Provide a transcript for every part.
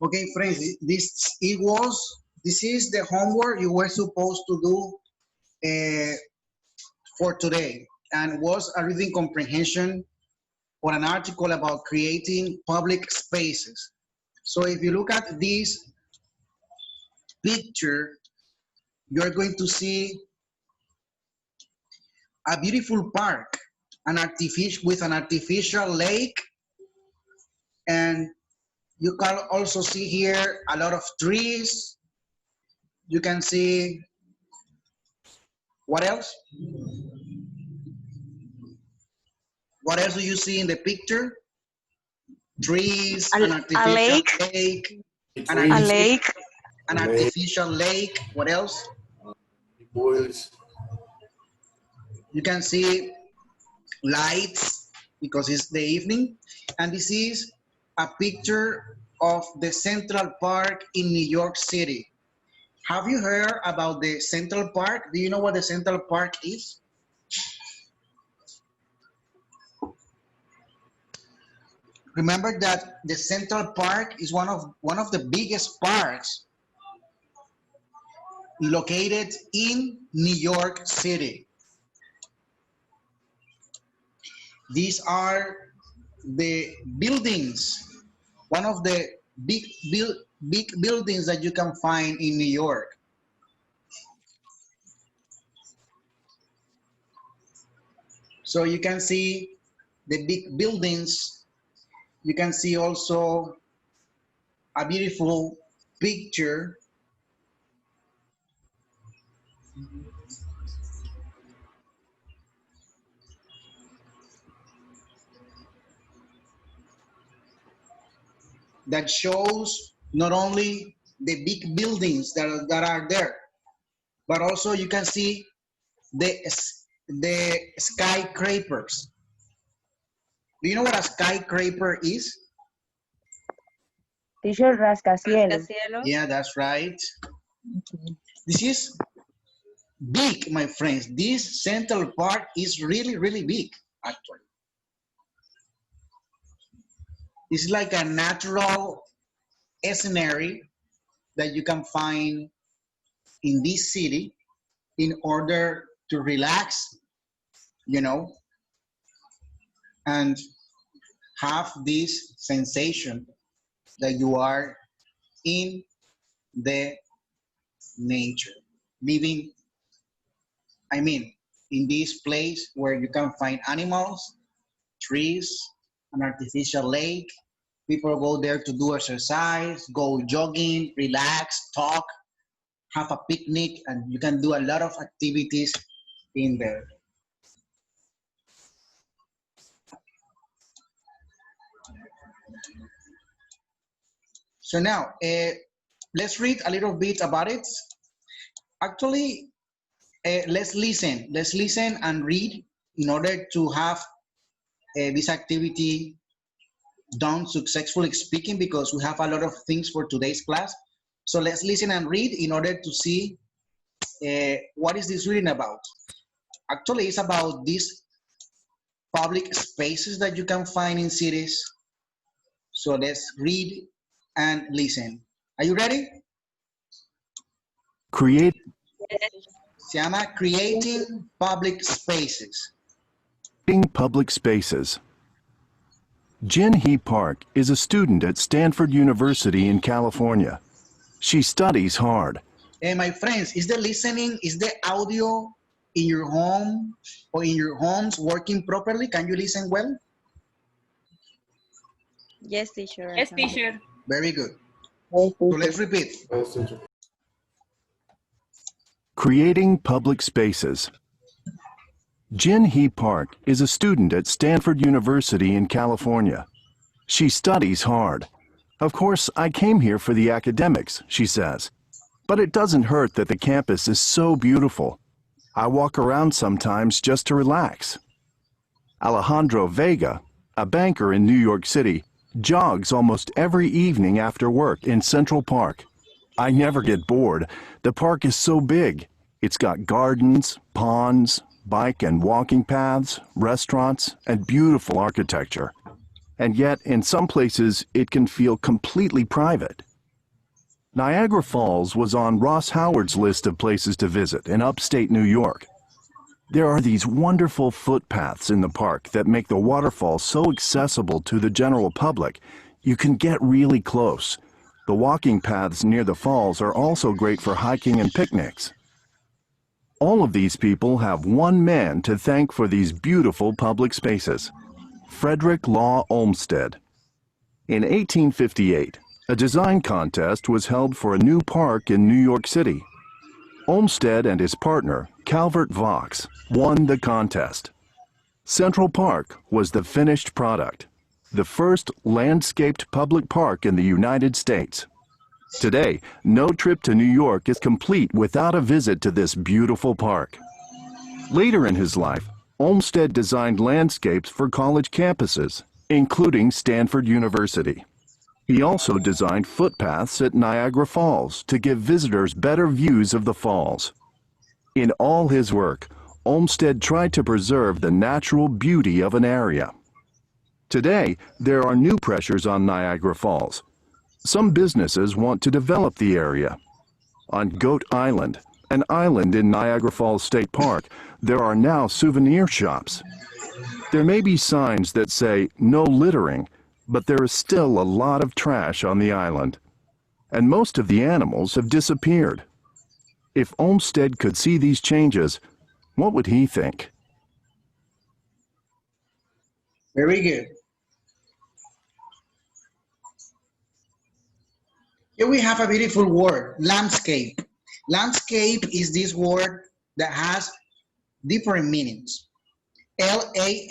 Okay, friends, this is the homework you were supposed to do for today, and was a reading comprehension for an article about creating public spaces. So if you look at this picture, you're going to see a beautiful park, an artificial lake, and you can also see here a lot of trees. You can see what else? What else do you see in the picture? Trees, an A artificial lake. lake, an A lake. artificial lake. What else? Boys. You can see lights because it's the evening. And this is a picture of the Central Park in New York City. Have you heard about the Central Park? Do you know what the Central Park is? Remember that the Central Park is one of the biggest parks located in New York City. These are the buildings, one of the big buildings that you can find in New York. So you can see the big buildings. You can see also a beautiful picture that shows not only the big buildings that are there, but also you can see the skyscrapers. Do you know what a skyscraper is? Teacher, rascacielos. Yeah, that's right. This is big, my friends. This Central Park is really, really big, actually. It's like a natural scenery that you can find in this city in order to relax, you know, and have this sensation that you are in the nature, living, in this place where you can find animals, trees, an artificial lake. People go there to do exercise, go jogging, relax, talk, have a picnic, and you can do a lot of activities in there. So now, let's read a little bit about it. Actually, let's listen and read in order to have this activity done successfully speaking, because we have a lot of things for today's class. So let's listen and read in order to see what is this reading about. Actually, it's about these public spaces that you can find in cities. So let's read and listen. Are you ready? Se llama Creating Public Spaces. Public spaces. Jin Hee Park is a student at Stanford University in California. She studies hard. My friends, is the audio in your home or in your homes working properly? Can you listen well? Yes, teacher. Yes, teacher. Very good. So let's repeat. Creating public spaces. Jin Hee Park is a student at Stanford University in California. She studies hard. Of course, I came here for the academics, she says. But it doesn't hurt that the campus is so beautiful. I walk around sometimes just to relax. Alejandro Vega, a banker in New York City, jogs almost every evening after work in Central Park. I never get bored. The park is so big. It's got gardens, ponds, bike and walking paths, restaurants, and beautiful architecture. and yet in some places it can feel completely private. Niagara Falls was on Ross Howard's list of places to visit in upstate New York. There are these wonderful footpaths in the park that make the waterfall so accessible to the general public, you can get really close. The walking paths near the falls are also great for hiking and picnics. All of these people have one man to thank for these beautiful public spaces: Frederick Law Olmsted. In 1858, a design contest was held for a new park in New York City. Olmsted and his partner, Calvert Vaux, won the contest. Central Park was the finished product, the first landscaped public park in the United States. Today, no trip to New York is complete without a visit to this beautiful park. Later in his life, Olmsted designed landscapes for college campuses, including Stanford University. He also designed footpaths at Niagara Falls to give visitors better views of the falls. In all his work, Olmsted tried to preserve the natural beauty of an area. Today, there are new pressures on Niagara Falls. Some businesses want to develop the area. On Goat Island, an island in Niagara Falls State Park, there are now souvenir shops. There may be signs that say no littering, but there is still a lot of trash on the island, and most of the animals have disappeared. If Olmsted could see these changes, what would he think? Very good. Here we have a beautiful word, landscape. Landscape is this word that has different meanings. Landscapes.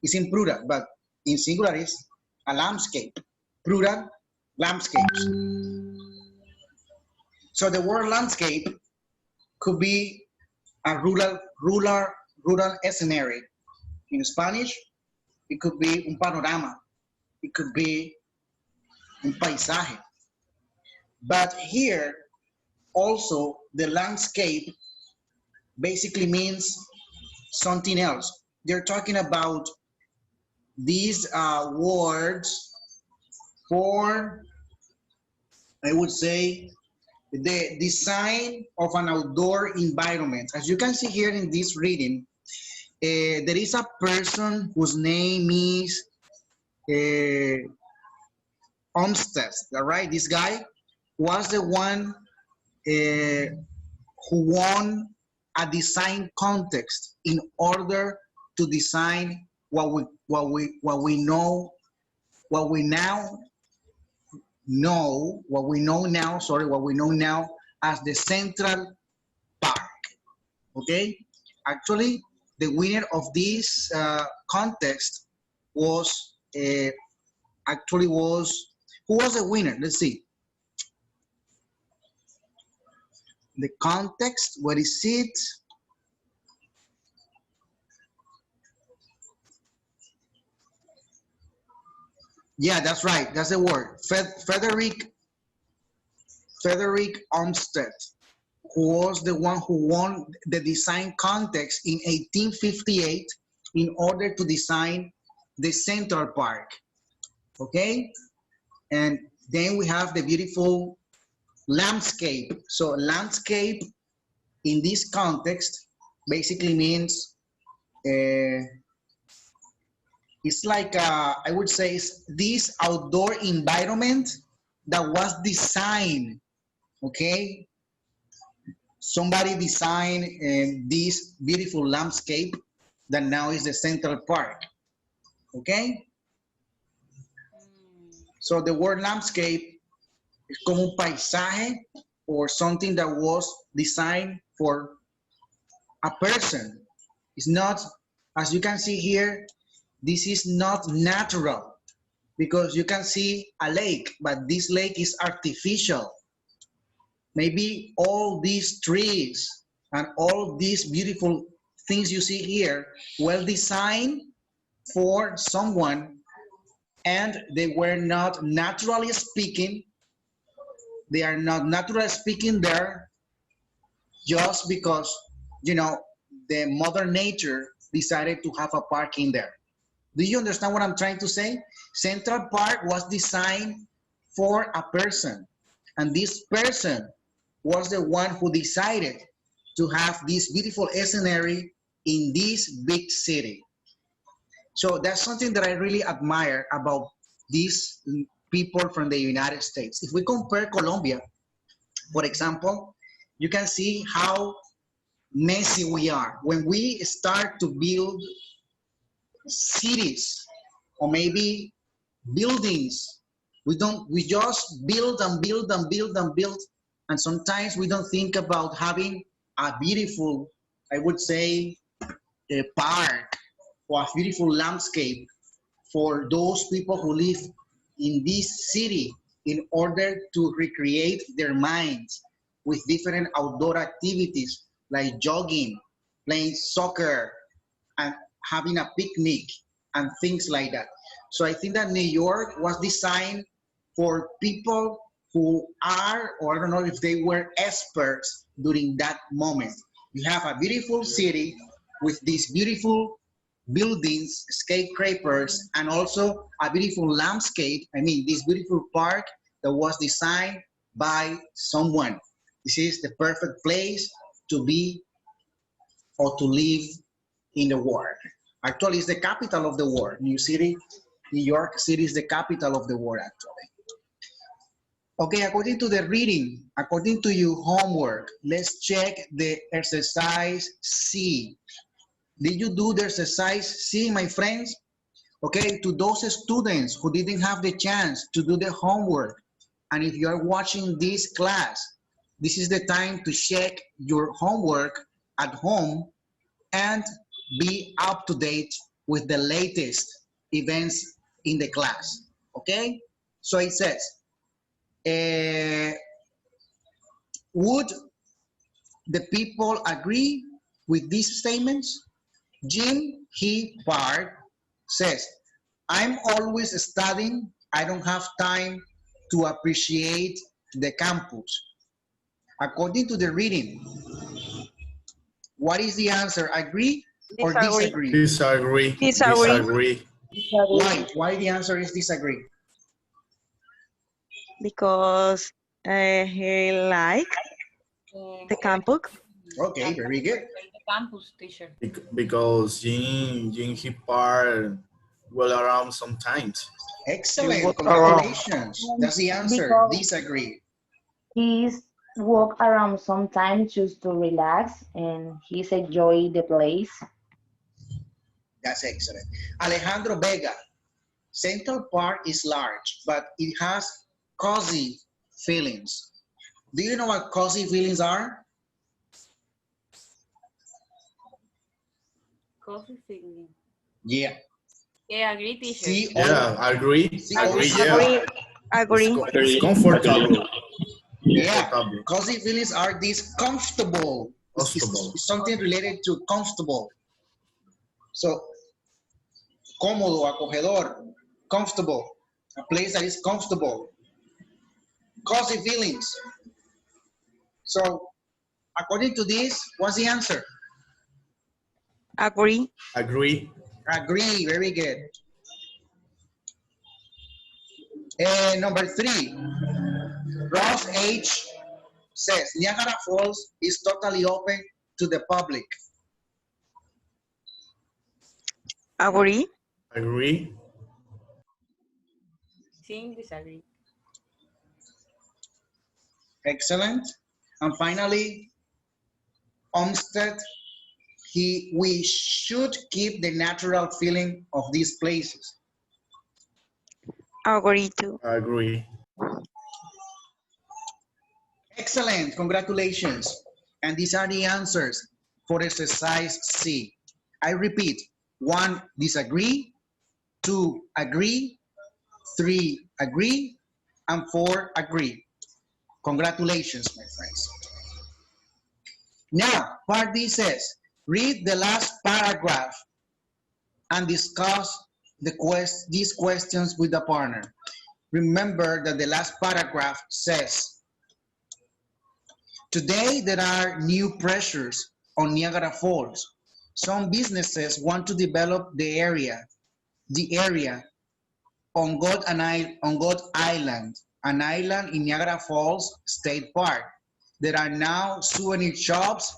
It's in plural, but in singular is a landscape. Plural, landscapes. So the word landscape could be a rural scenario. In Spanish, it could be un panorama. It could be un paisaje. But here, also, the landscape basically means something else. They're talking about these words for, I would say, the design of an outdoor environment. As you can see here in this reading, there is a person whose name is Olmsted, all right? This guy was the one who won a design contest in order to design what we know now as the Central Park. Okay, actually, the winner of this contest was who was the winner? Let's see. The context, what is it? Yeah, that's right. That's the word. Frederick Olmsted, who was the one who won the design contest in 1858 in order to design the Central Park. Okay? And then we have the beautiful landscape. So landscape in this context basically means it's like, I would say, it's this outdoor environment that was designed, okay? Somebody designed this beautiful landscape that now is the Central Park, okay? So the word landscape is como un paisaje or something that was designed for a person. It's not, as you can see here, this is not natural because you can see a lake, but this lake is artificial. Maybe all these trees and all these beautiful things you see here, well designed for someone, and they were not naturally speaking. They are not naturally speaking there just because, you know, the mother nature decided to have a park in there. Do you understand what I'm trying to say? Central Park was designed for a person, and this person was the one who decided to have this beautiful scenery in this big city. So that's something that I really admire about these people from the United States. If we compare Colombia, for example, you can see how messy we are. When we start to build cities or maybe buildings, we just build and build and build and build, and sometimes we don't think about having a beautiful, I would say, a park or a beautiful landscape for those people who live in this city in order to recreate their minds with different outdoor activities like jogging, playing soccer, and having a picnic and things like that. So I think that New York was designed for people who are, or I don't know if they were experts during that moment. You have a beautiful city with these beautiful buildings, skyscrapers, and also a beautiful landscape. I mean, this beautiful park that was designed by someone. This is the perfect place to be or to live in the world. Actually, it's the capital of the world. New York City is the capital of the world, actually. Okay, according to the reading, according to your homework, let's check the exercise C. Did you do the exercise C, my friends? Okay, to those students who didn't have the chance to do the homework, and if you are watching this class, this is the time to check your homework at home and be up to date with the latest events in the class, okay? So it says, would the people agree with these statements? Jim He Park says, I'm always studying. I don't have time to appreciate the campus. According to the reading, what is the answer? Agree or disagree? Disagree. Disagree. Disagree. Why the answer is disagree? Because he like the campus. Okay, very good. The campus teacher. Because Jim he part well around sometimes. Excellent, congratulations. That's the answer, Because disagree. he's walk around sometimes just to relax and he's enjoy the place. That's excellent. Alejandro Vega, Central Park is large, but it has cozy feelings. Do you know what cozy feelings are? Coffee feeling. Yeah. Yeah, agree, teacher. See, Yeah, I agree. See, Agree, also- yeah. Agree. It's comfortable. Yeah, Comfortable. cozy feelings are these comfortable. Comfortable. It's something related to comfortable. So, cómodo, acogedor, comfortable. A place that is comfortable. Cozy feelings. So, according to this, what's the answer? Agree. Agree. Agree, very good. Number 3, Ross H. says, Niagara Falls is totally open to the public. Agree. Agree. Sin, disagree. Excellent. And finally, Olmsted, we should keep the natural feeling of these places. Agree too. Agree. Excellent, congratulations. And these are the answers for exercise C. I repeat, 1, disagree, 2, agree, 3, agree, and 4, agree. Congratulations, my friends. Now, part B says, read the last paragraph and discuss these questions with the partner. Remember that the last paragraph says, today there are new pressures on Niagara Falls. some businesses want to develop the area on God Island, an island in Niagara Falls State Park. There are now souvenir shops.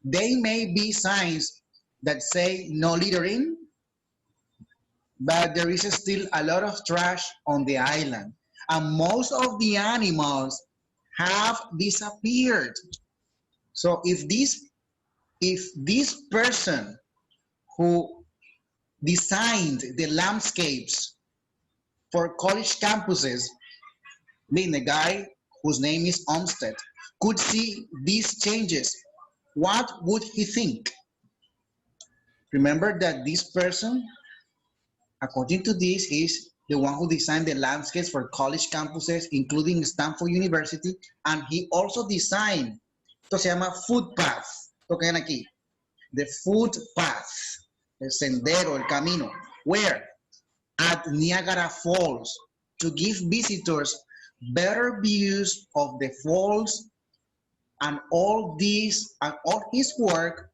They may be signs that say no littering, but there is still a lot of trash on the island. And most of the animals have disappeared. So if this person who designed the landscapes for college campuses, being the guy whose name is Olmsted, could see these changes, what would he think? Remember that this person, according to this, is the one who designed the landscapes for college campuses, including Stanford University, and he also designed, esto se llama footpath, esto que ven aquí, the footpath, el sendero, el camino, where? At Niagara Falls, to give visitors better views of the falls, and all this and all his work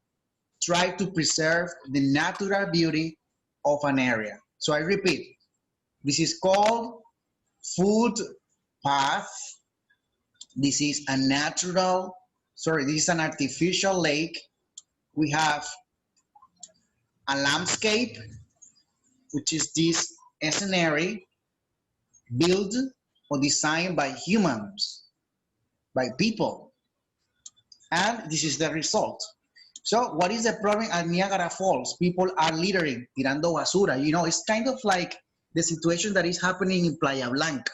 try to preserve the natural beauty of an area. So I repeat, this is called footpath. This is a natural, sorry, this is an artificial lake. We have a landscape, which is this scenery built or designed by humans, by people. And this is the result. So what is the problem at Niagara Falls? People are littering, tirando basura. You know, it's kind of like the situation that is happening in Playa Blanca.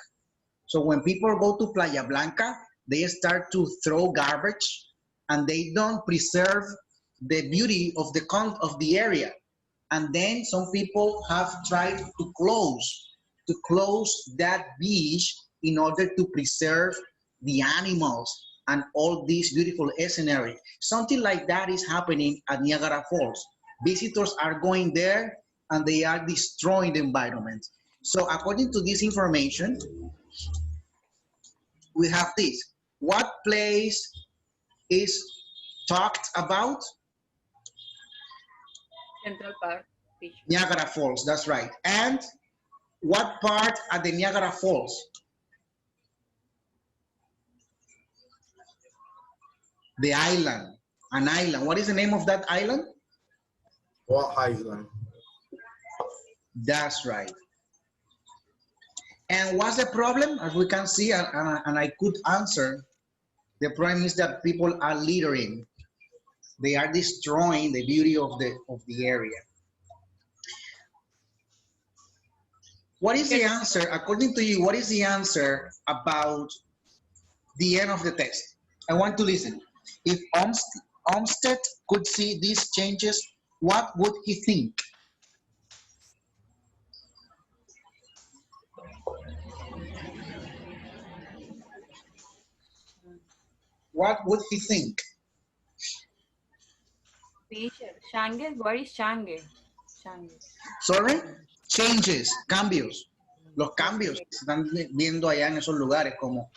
So when people go to Playa Blanca, they start to throw garbage and they don't preserve the beauty of the area. And then some people have tried to close that beach in order to preserve the animals and all this beautiful scenery. Something like that is happening at Niagara Falls. Visitors are going there and they are destroying the environment. So according to this information, we have this. What place is talked about? Central Park, teacher. Niagara Falls, that's right. And what part at the Niagara Falls? The island, an island. What is the name of that island? What island? That's right. And what's the problem? As we can see, and I could answer, the problem is that people are littering. They are destroying the beauty of the area. What is the answer, according to you, what is the answer about the end of the test? I want to listen. If Olmsted could see these changes, what would he think? What would he think? Teacher, Shanghai, what is Shanghai? Shanghai. Sorry? Changes, cambios. Los cambios que se están viendo allá en esos lugares, como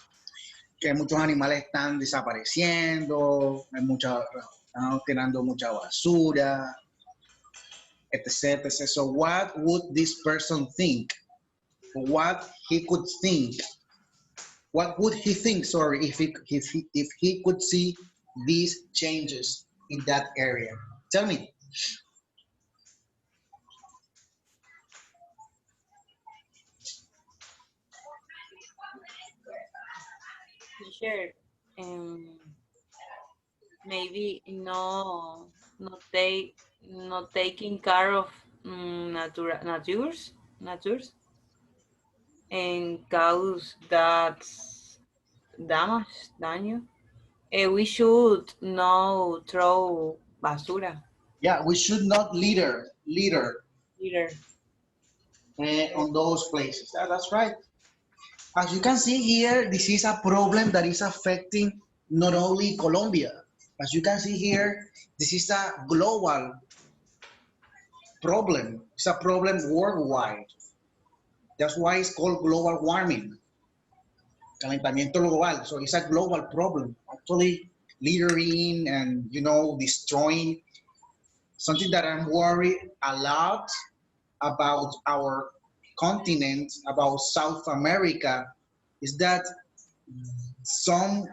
que muchos animales están desapareciendo, están tirando mucha basura, etc, etc. So what would this person think? What he could think? What would he think, sorry, if he could see these changes in that area? Tell me. Teacher, maybe not taking care of natures and cause that daño. We should not throw basura. Yeah, we should not litter Litter. on those places. Yeah, that's right. As you can see here, this is a problem that is affecting not only Colombia. As you can see here, this is a global problem. It's a problem worldwide. That's why it's called global warming. Calentamiento global. So it's a global problem. Actually, littering and, you know, destroying something that I'm worried a lot about our continent, about South America, is that some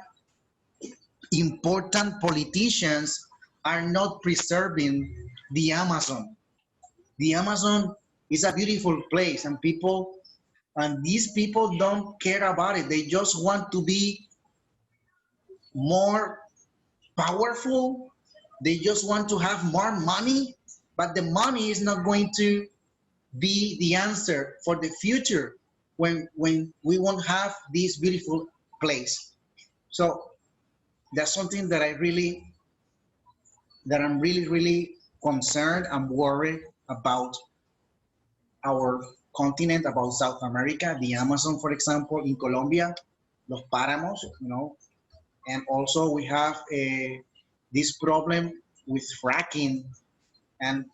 important politicians are not preserving the Amazon. The Amazon is a beautiful place, and these people don't care about it. They just want to be more powerful. They just want to have more money, but the money is not going to be the answer for the future when we won't have this beautiful place. So that's something that I'm really concerned and worried about our continent, about South America, the Amazon, for example, in Colombia, los páramos, and also we have this problem with fracking. And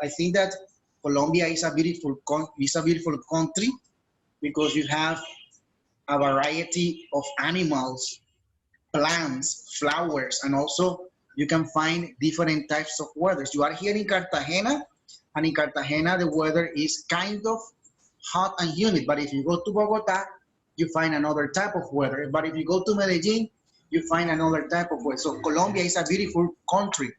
I think that Colombia is a beautiful country because you have a variety of animals, plants, flowers, and also you can find different types of weathers. You are here in Cartagena, and in Cartagena the weather is kind of hot and humid, but if you go to Bogota, you find another type of weather. But if you go to Medellin, you find another type of weather. So Colombia is a beautiful country,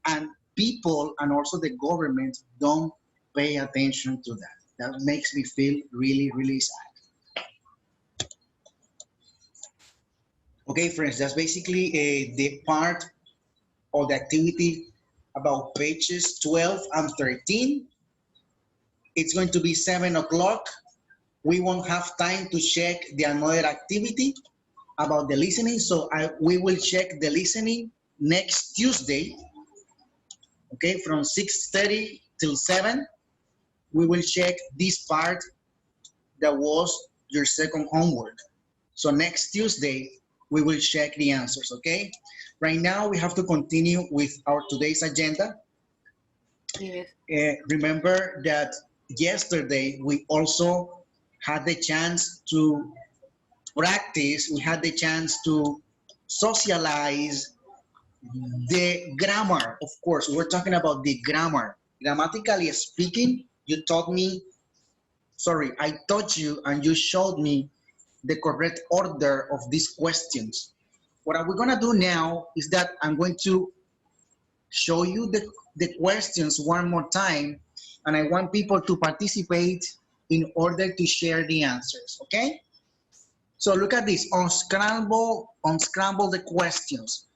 and people and also the government don't pay attention to that. That makes me feel really, really sad. Okay, friends, that's basically the part of the activity about pages 12 and 13. It's going to be 7 o'clock. We won't have time to check the another activity about the listening, so we will check the listening next Tuesday, okay, from 6:30 till 7. We will check this part that was your second homework. So next Tuesday, we will check the answers, okay? Right now, we have to continue with our today's agenda. Yes. Remember that yesterday, we also had the chance to practice, we had the chance to socialize the grammar. Of course, we're talking about the grammar. Grammatically speaking, you taught me, sorry, I taught you and you showed me the correct order of these questions. What we're gonna do now is that I'm going to show you the questions one more time, and I want people to participate in order to share the answers, okay? So look at this, unscramble the questions.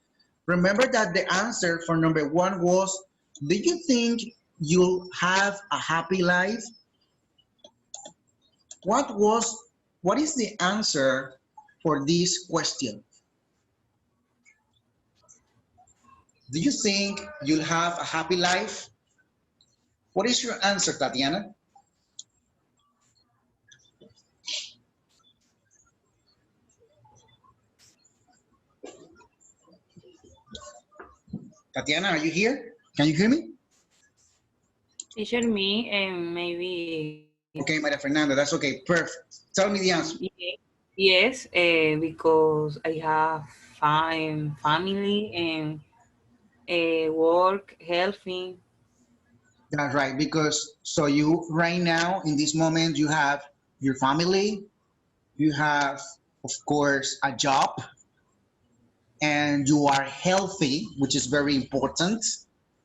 Remember that the answer for number 1 was, do you think you'll have a happy life? What is the answer for this question? Do you think you'll have a happy life? What is your answer, Tatiana? Tatiana, are you here? Can you hear me? Teacher, me and maybe. Okay, Maria Fernanda, that's okay. Perfect. Tell me the answer. Yes, because I have fine family and work, healthy. That's right, because so you right now in this moment you have your family, you have of course a job, and you are healthy, which is very important.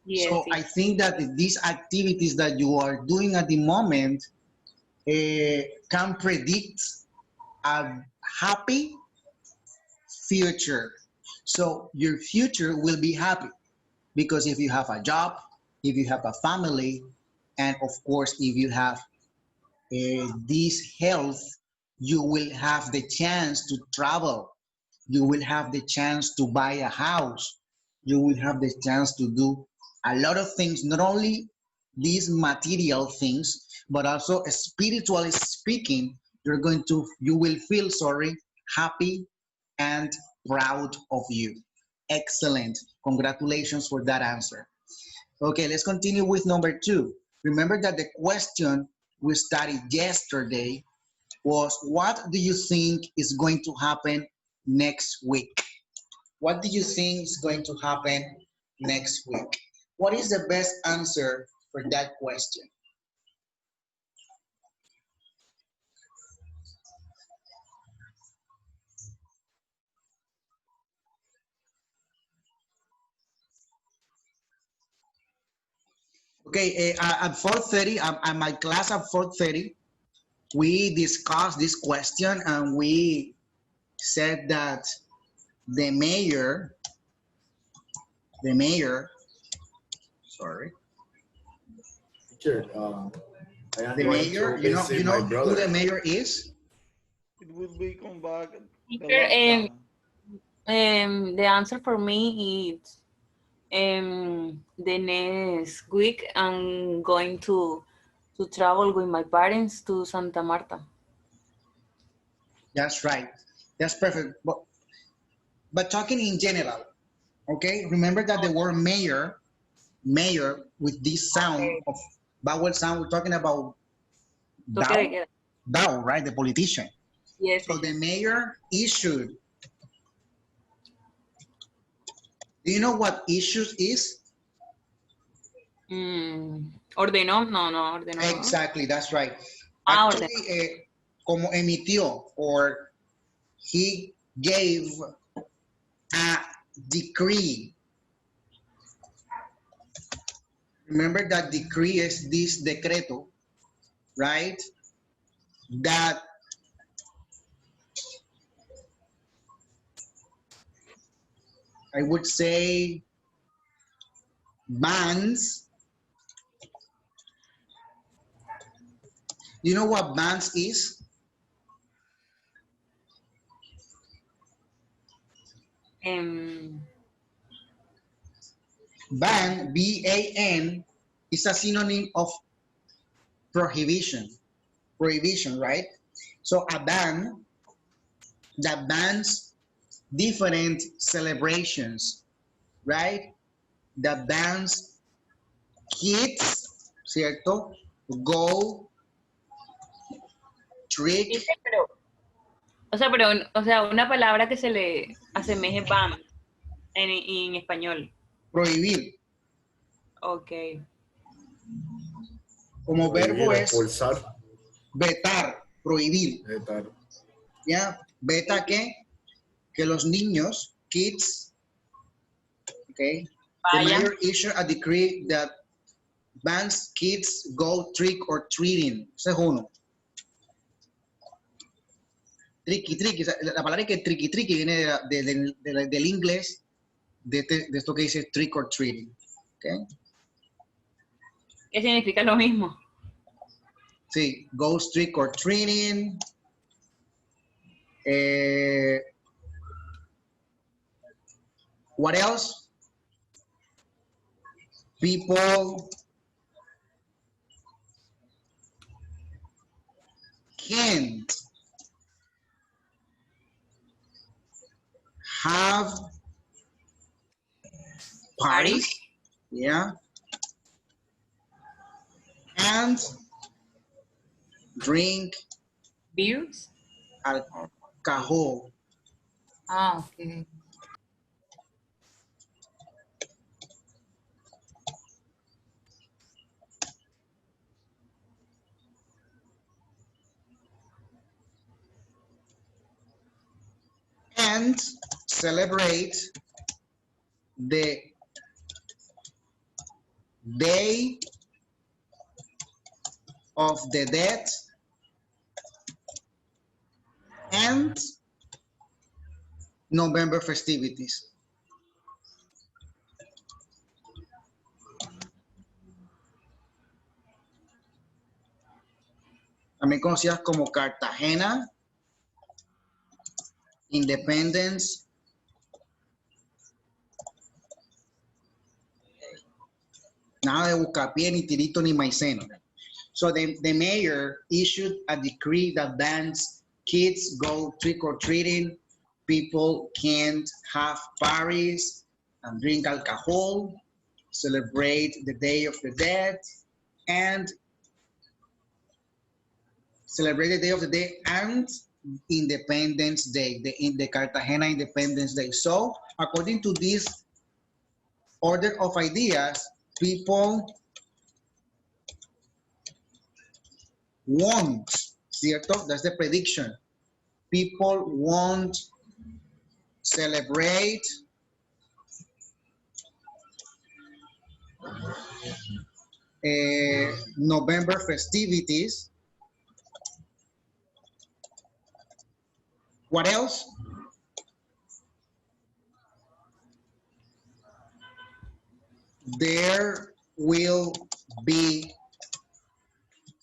Yes, So I think that these activities that you are doing at the moment can predict a happy future. So your future will be happy because if you have a job, if you have a family, and of course, if you have this health, you will have the chance to travel. You will have the chance to buy a house. You will have the chance to do a lot of things, not only these material things, but also spiritually speaking, you will feel, happy and proud of you. Excellent. Congratulations for that answer. Okay, let's continue with number 2. Remember that the question we studied yesterday was, what do you think is going to happen next week? What do you think is going to happen next week? What is the best answer for that question? Okay, at 4:30, at my class at 4:30, we discussed this question and we said that the mayor, sorry, Teacher, I am the going mayor, to you know visit my who brother. the mayor is? It would be come back. The Teacher, last time. the answer for me is the next week I'm going to travel with my parents to Santa Marta. That's right. That's perfect. But talking in general, okay? Remember that the word mayor with this sound of vowel sound, we're talking about Toque de queda. Dow, right? The politician. Yes, So the teacher. mayor issued. Do you know what issues is? Ordenó, no, ordenó. ¿no? Exactly, that's right. Ah, Actually, como emitió, or he gave a decree. Remember that decree is this decreto, right? That I would say bans. You know what bans is? Ban, B-A-N, is a synonym of prohibition. Prohibition, right? So a ban that bans different celebrations, right? That bans kids, ¿cierto? Go, trick. Teacher, pero, una palabra que se le asemeje ban en español. Prohibir. Ok. Como verbo es Expulsar. vetar, prohibir. Vetar. ¿Ya? Veta que los niños, kids, okay, the Vayan. mayor issued a decree that bans kids go trick or treating. Ese es uno. Tricky, la palabra que tricky viene del inglés, de esto que dice trick or treating. Okay. ¿Qué significa lo mismo? Sí, goes trick or treating. What else? People can't have parties, yeah, and drink Beers. alcohol. Ah, ok. And celebrate the Day of the Dead and November festivities. También conocidas como Cartagena, Independence, nada de Buscapié, ni Tirito, ni Maiceno. So the mayor issued a decree that bans kids go trick-or-treating, people can't have parties and drink alcohol, celebrate the Day of the Dead, and celebrate the Day of the Dead and Independence Day, the Cartagena Independence Day. So according to this order of ideas, People won't, ¿cierto? That's the prediction. People won't celebrate November festivities. What else? There will be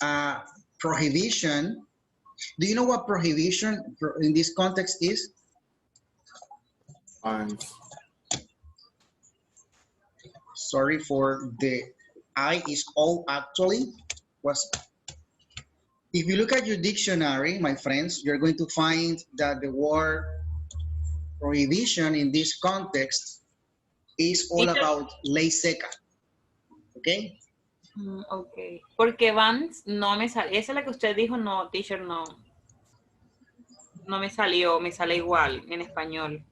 a prohibition. Do you know what prohibition in this context is? And Sorry for the I is O actually. If you look at your dictionary, my friends, you're going to find that the word prohibition in this context is all about ley seca. Okay? Ok. Porque Vans no me sale. Esa es la que usted dijo, no, teacher, no. No me salió, me sale igual en español.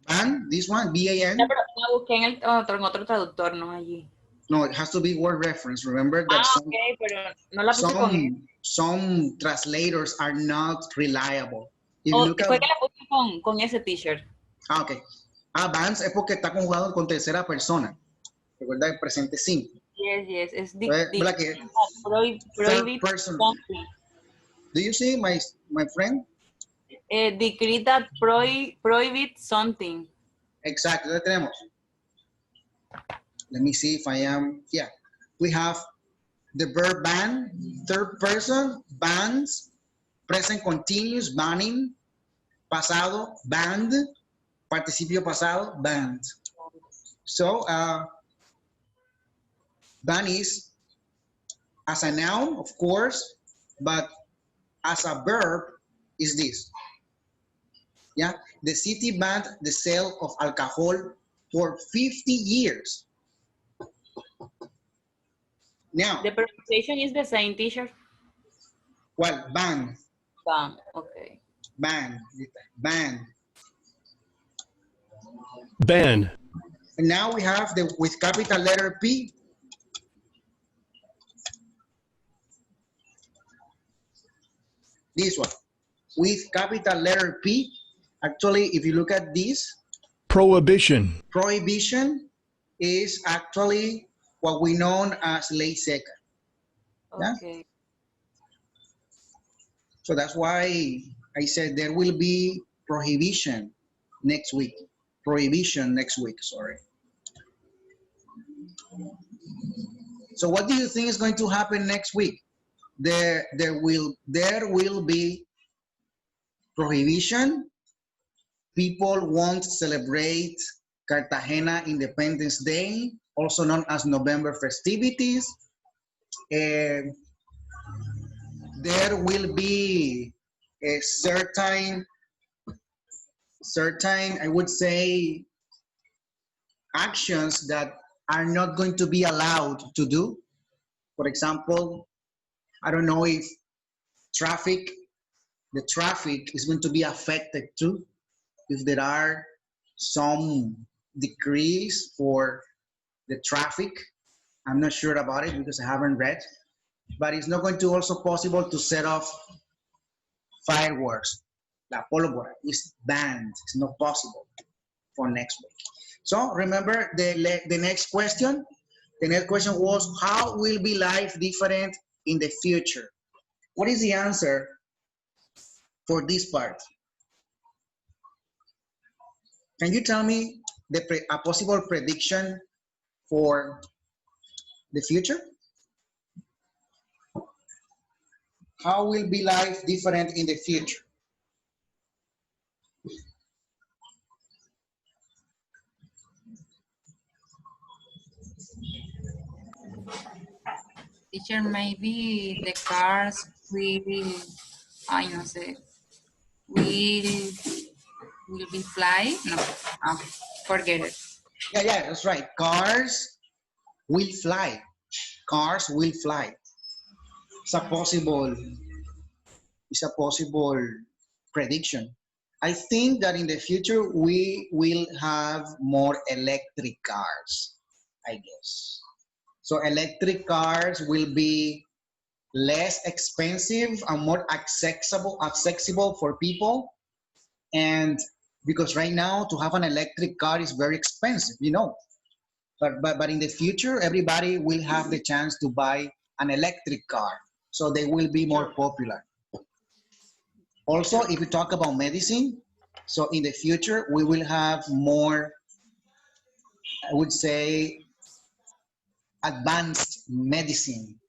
Ban, this one, B-A-N. Ya, pero la busqué en otro traductor, no allí. No, it has to be word reference. Remember that Ok, pero no la puse con él. some translators are not reliable. If you look Fue at, que la puse con ese teacher. ok. Bans es porque está conjugado con tercera persona. Recuerda el presente simple. Yes, es ¿Verdad que prohibit person. something. Do you see my friend? Decree that prohibit something. Exactly, lo tenemos. Let me see if I am, yeah. We have the verb ban, third person, bans, present continuous, banning, pasado, banned, participio pasado, banned. So, ban is as a noun, of course, but as a verb is this. Yeah, the city banned the sale of alcohol for 50 years. Now, The pronunciation is the same, teacher. well, ban, Ban, okay. ban, ban. Ban. And now we have the with capital letter P. This one, with capital letter P. Actually, if you look at this, Prohibition. prohibition is actually what we know as ley seca. Yeah? Okay. So that's why I said there will be prohibition next week. Prohibition next week, sorry. So what do you think is going to happen next week? There will be prohibition. People won't celebrate Cartagena Independence Day, also known as November festivities. There will be a certain, I would say, actions that are not going to be allowed to do. For example, I don't know if the traffic is going to be affected too. If there are some decrees for the traffic, I'm not sure about it because I haven't read, but it's not going to also possible to set off fireworks. La pólvora is banned. It's not possible for next week. So remember the next question. The next question was, how will be life different in the future? What is the answer for this part? Can you tell me a possible prediction for the future? How will be life different in the future? Teacher, maybe the cars will, I no sé, will be fly? No, forget it. Yeah, that's right. Cars will fly. Cars will fly. It's a possible prediction. I think that in the future we will have more electric cars. I guess. So electric cars will be less expensive and more accessible for people. And because right now to have an electric car is very expensive, you know. But in the future, everybody will have the chance to buy an electric car. So they will be more popular. Also, if we talk about medicine, so in the future, we will have more, I would say, advanced medicine.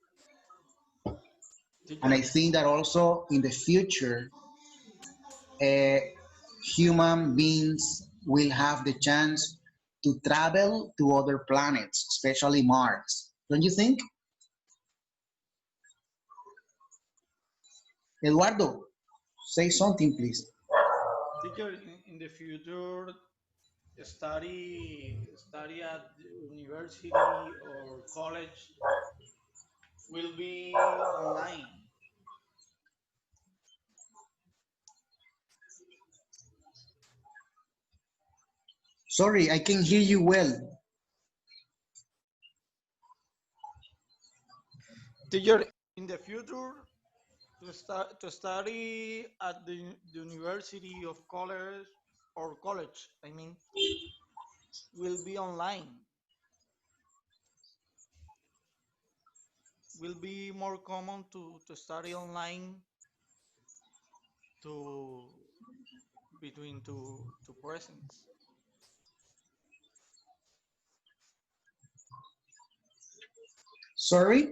And I think that also in the future, human beings will have the chance to travel to other planets, especially Mars. Don't you think? Eduardo, say something, please. Teacher, in the future, study at university or college will be online. Sorry, I can hear you well. Teacher, in the future, to study at the university of college or college, I mean, will be online. Will be more common to study online to between two persons. Sorry?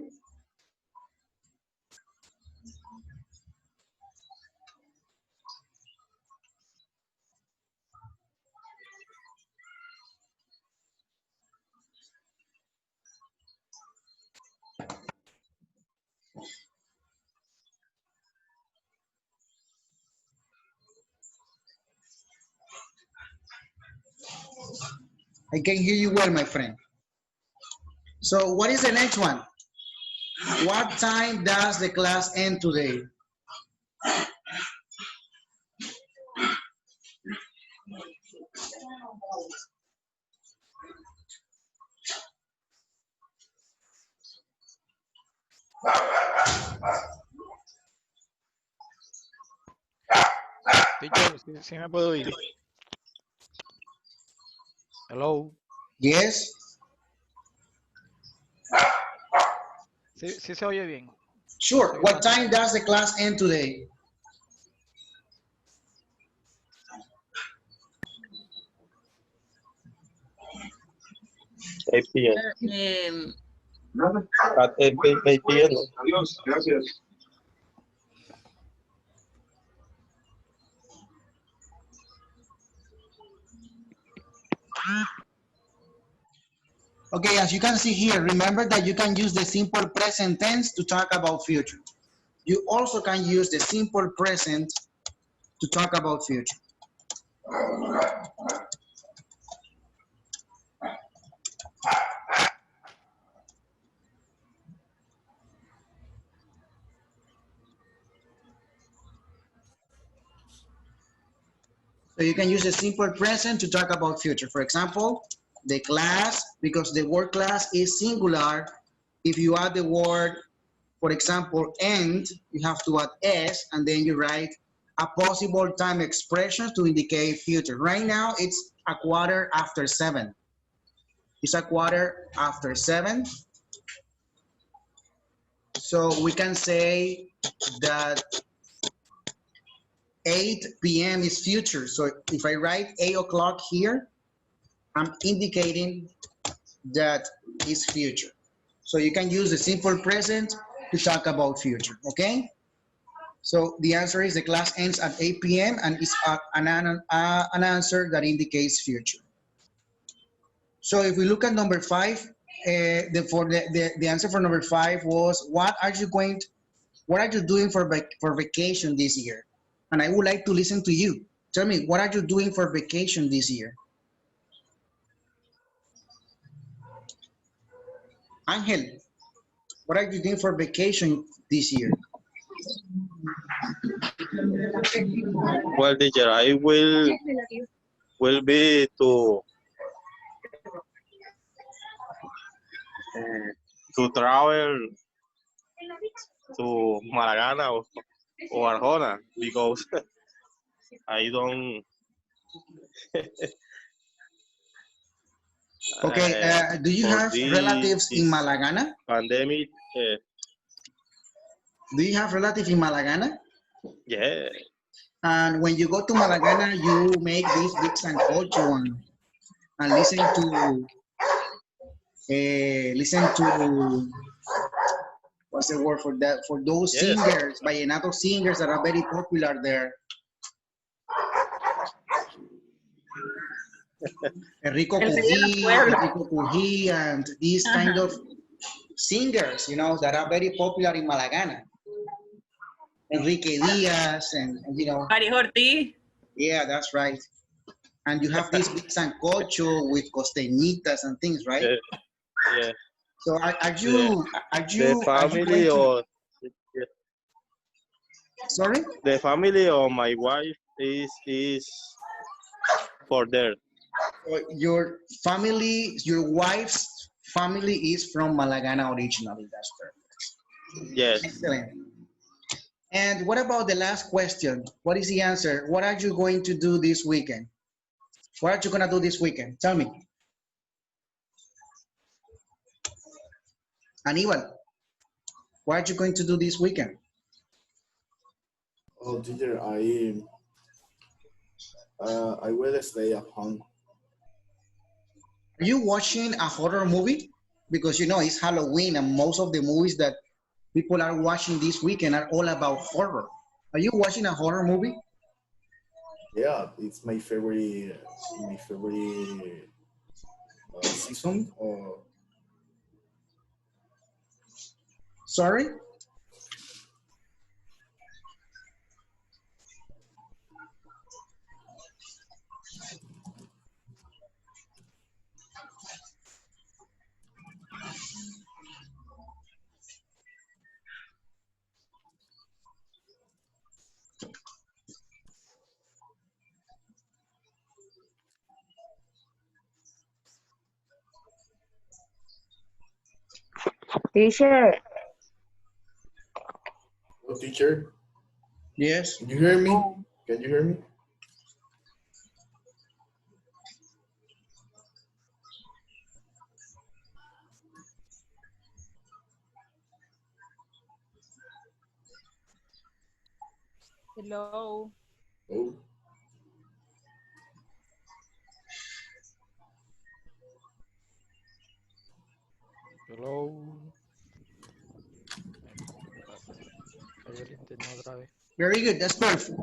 I can hear you well, my friend. So what is the next one? What time does the class end today? Teacher, ¿sí me puedo oír? Hello. Yes? Sí se oye bien. Sure. What time does the class end today? At 8 p.m. Adiós, gracias. Okay, as you can see here, remember that you can use the simple present tense to talk about future. You also can use the simple present to talk about future. So you can use the simple present to talk about future. For example, the class, because the word class is singular, if you add the word, for example, end, you have to add s, and then you write a possible time expression to indicate future. Right now, it's 7:15. It's 7:15. So we can say that 8 p.m. is future. So if I write 8 o'clock here, I'm indicating that is future. So you can use the simple present to talk about future, okay? So the answer is the class ends at 8 p.m. and it's an answer that indicates future. So if we look at number 5, the answer for number 5 was, what are you doing for vacation this year? And I would like to listen to you. Tell me, what are you doing for vacation this year? Angel, what are you doing for vacation this year? Well, teacher, I will be to to travel to Maragana or Arjona because I don't. Okay, do you For have relatives in this Malagana? pandemic, Do you have relatives in Malagana? yeah, And when you go to Malagana, you make this big sancocho and listen to what's the word for that? For those yes, singers, vallenato singers that are very popular there. Enrico El rey de los pueblos. Cují, and these kind of singers, you know, that are very popular in Malagana. Enrique Diaz, and you know, Mario Ortiz. yeah, that's right. And you have this big sancocho with costeñitas and things, right? yeah. So are The you family going to, or sorry? the family of my wife is for there. Your family, your wife's family is from Malagana originally. That's perfect. Yes. Excellent. And what about the last question? What is the answer? What are you going to do this weekend? What are you going to do this weekend? Tell me. Aníbal, what are you going to do this weekend? Oh, teacher, I will stay at home. Are you watching a horror movie? Because you know it's Halloween and most of the movies that people are watching this weekend are all about horror. Are you watching a horror movie? Yeah, it's my favorite season. Sorry? Teacher, Oh, teacher, Yes. can you hear me? Can you hear me? Hello. Oh, Hello. Ahí el internet otra vez. Very good. That's perfect.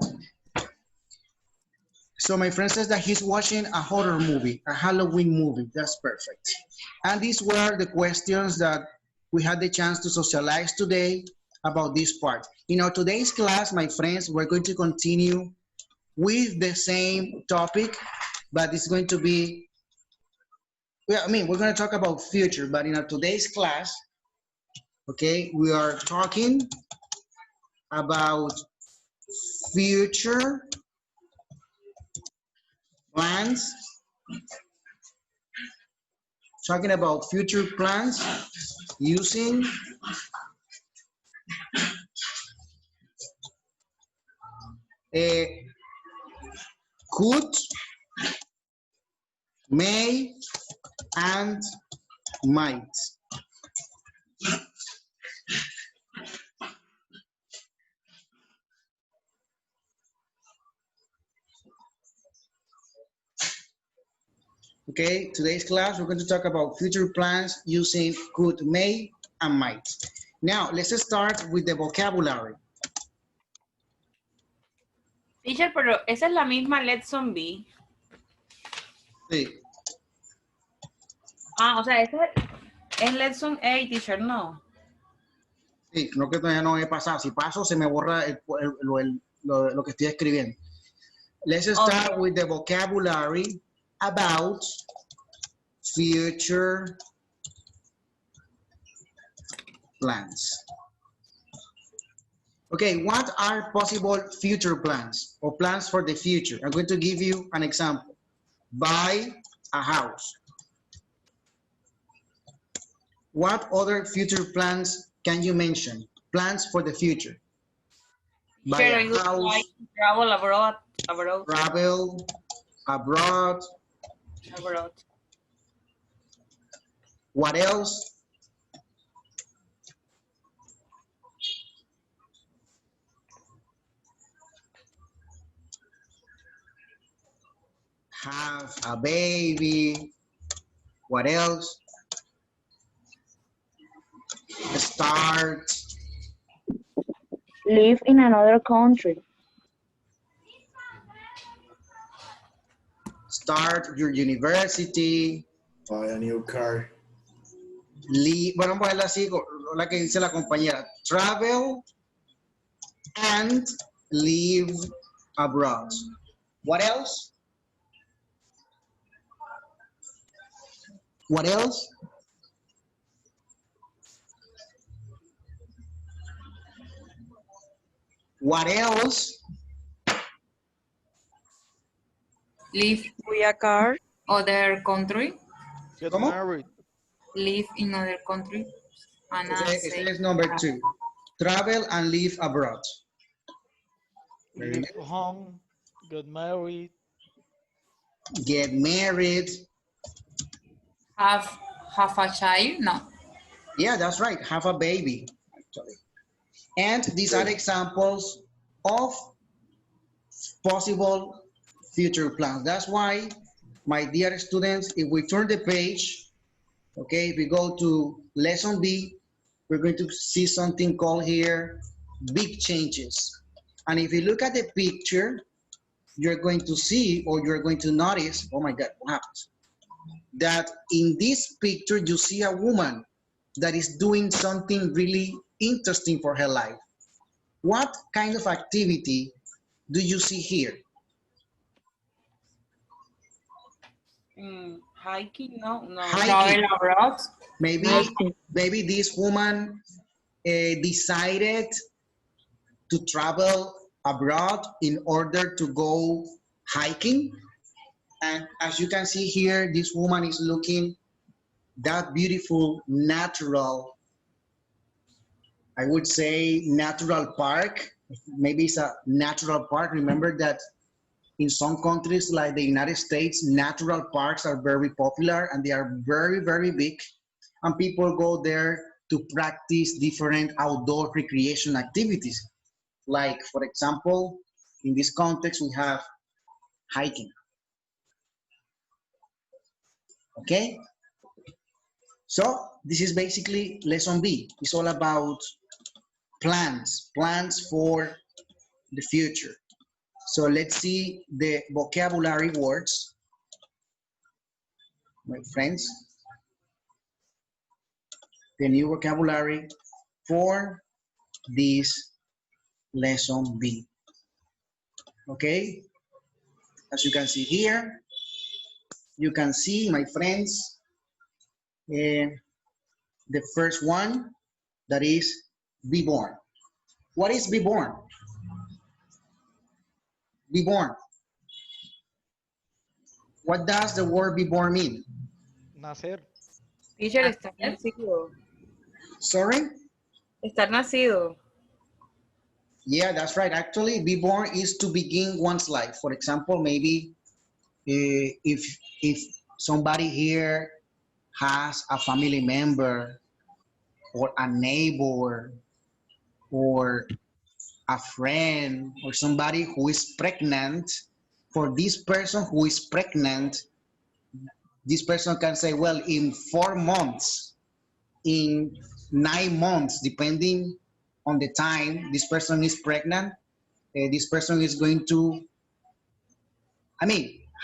So my friend says that he's watching a horror movie, a Halloween movie. That's perfect. And these were the questions that we had the chance to socialize today about this part. In our today's class, my friends, we're going to continue with the same topic, but it's going to be, yeah, I mean, we're going to talk about future, but in our today's class, okay, we are talking about future plans, talking about future plans using could, may, and might. Okay, today's class, we're going to talk about future plans using could, may, and might. Now, let's start with the vocabulary. Teacher, pero esa es la misma lesson B. Sí. Ah, o sea, esa es lesson A, teacher, no. Sí, no que todavía no he pasado. Si paso, se me borra lo que estoy escribiendo. Let's start with the vocabulary about future plans. Okay, what are possible future plans or plans for the future? I'm going to give you an example. Buy a house. What other future plans can you mention? Plans for the future. Buy Teacher, I a would house, like to travel abroad. travel abroad. Abroad. What else? Have a baby. What else? Start. Live in another country. Start your university. Buy a new car. Bueno, vamos a verla así, la que dice la compañera. Travel and live abroad. What else? What else? What else? Live Buy a car. other country. Get ¿Cómo? married. Live in other country. And Ese es number 2. Travel and live abroad. Leave home. Get married. Get married. have a child. No. Yeah, that's right. Have a baby, actually. And these are examples of possible future plans. That's why, my dear students, if we turn the page, okay, if we go to lesson B, we're going to see something called here, big changes. And if you look at the picture, you're going to see, or you're going to notice, oh my God, what happens? That in this picture, you see a woman that is doing something really interesting for her life. What kind of activity do you see here? Hiking? No. Hiking. Travel abroad. Maybe this woman decided to travel abroad in order to go hiking. And as you can see here, this woman is looking that beautiful, natural, I would say natural park. Maybe it's a natural park. Remember that in some countries like the United States, natural parks are very popular and they are very, very big. And people go there to practice different outdoor recreation activities. Like, for example, in this context, we have hiking. Okay? So this is basically lesson B. It's all about plans for the future. So let's see the vocabulary words, my friends. The new vocabulary for this lesson B. Okay? As you can see here, you can see, my friends, the first one, that is be born. What is be born? Be born. What does the word be born mean? Nacer. Teacher, estar nacido. Sorry? Estar nacido. Yeah, that's right. Actually, be born is to begin one's life. For example, maybe if somebody here has a family member or a neighbor or a friend or somebody who is pregnant, for this person who is pregnant, this person can say, well, in 4 months, in 9 months, depending on the time this person is pregnant, this person is going to,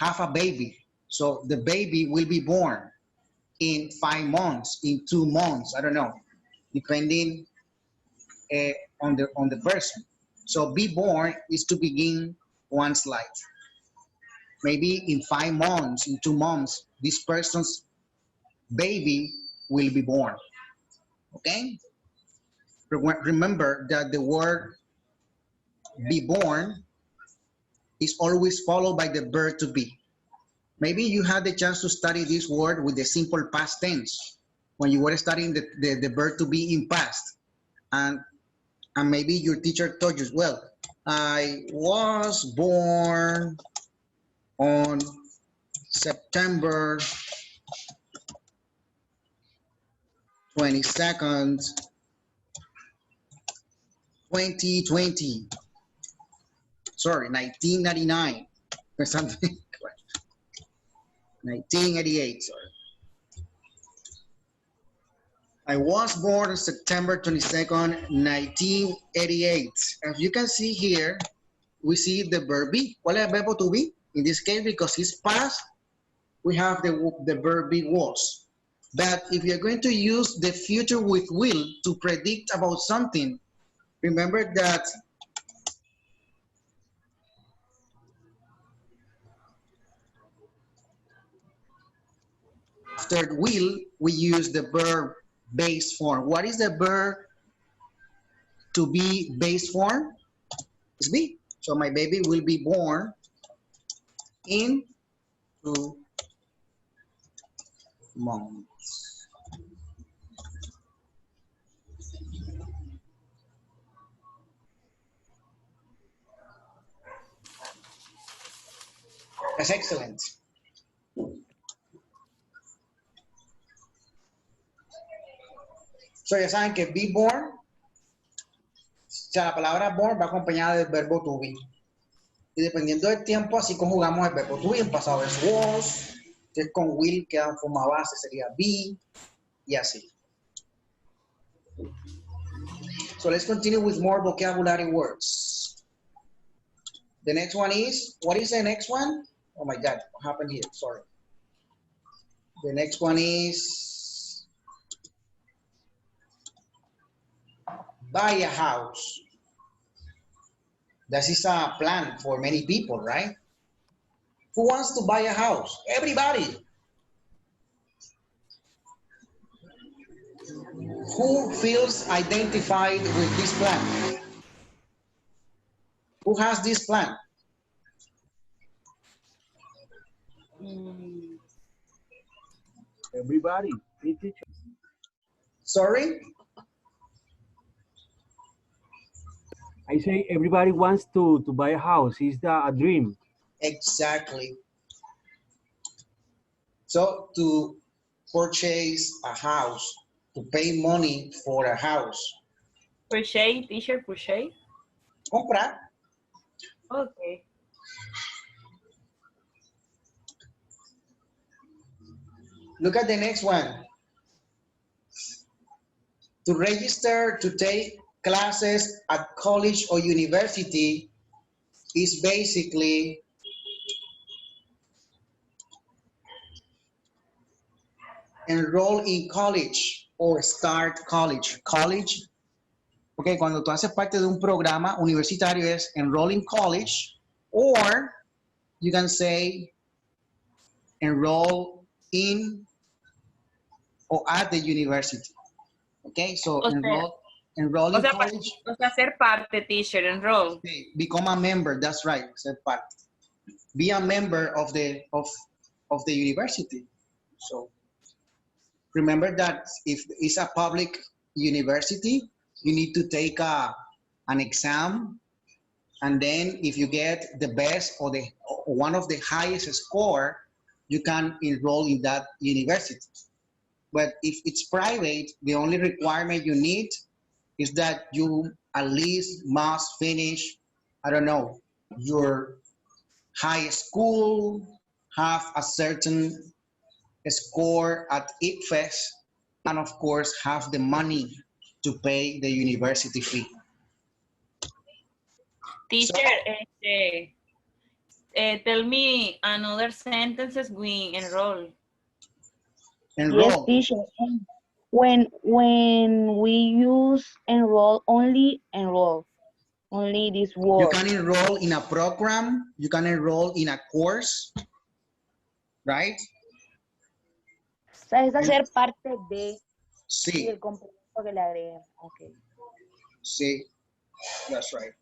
have a baby. So the baby will be born in 5 months, in 2 months, I don't know, depending on the person. So be born is to begin one's life. Maybe in 5 months, in 2 months, this person's baby will be born. Okay? Remember that the word be born is always followed by the verb to be. Maybe you had the chance to study this word with the simple past tense. when you were studying the verb to be in past. And maybe your teacher told you, well, I was born on September 22nd, 2020. Sorry, 1999 or something. 1988, sorry. I was born on September 22nd, 1988. As you can see here, we see the verb be. ¿Cuál es el verbo to be? In this case, because it's past, we have the verb be was. But if you're going to use the future with will to predict about something, remember that after will, we use the verb base form. What is the verb to be base form? It's be. So my baby will be born in 2 months. That's excellent. So ya saben que be born, o sea, la palabra born va acompañada del verbo to be. Y dependiendo del tiempo, así conjugamos el verbo to be. En pasado es was, entonces con will queda en forma base, sería be, y así. So let's continue with more vocabulary words. The next one is, what is the next one? Oh my God, what happened here? Sorry. The next one is buy a house. That is a plan for many people, right? Who wants to buy a house? Everybody. Who feels identified with this plan? Who has this plan? Everybody. Sorry? I say everybody wants to buy a house. It's a dream. Exactly. So to purchase a house, to pay money for a house. Purchase, teacher, purchase. Comprar. Okay. Look at the next one. To register to take classes at college or university is basically enroll in college or start college. College, ok, cuando tú haces parte de un programa universitario es enroll in college, or you can say enroll in or at the university. Okay, so enroll in college. O sea, ser parte, teacher, enroll. Okay, become a member, that's right, ser parte. Be a member of the university. So remember that if it's a public university, you need to take an exam, and then if you get the best or one of the highest score, you can enroll in that university. But if it's private, the only requirement you need is that you at least must finish, I don't know, your high school, have a certain score at ICFES, and of course have the money to pay the university fee. Teacher, tell me another sentences we enroll. Enroll. Yes, teacher. When we use enroll, only this word. You can enroll in a program, you can enroll in a course, right? O sea, es hacer parte de Sí. el complemento que le agreguen. Okay. Sí, that's right.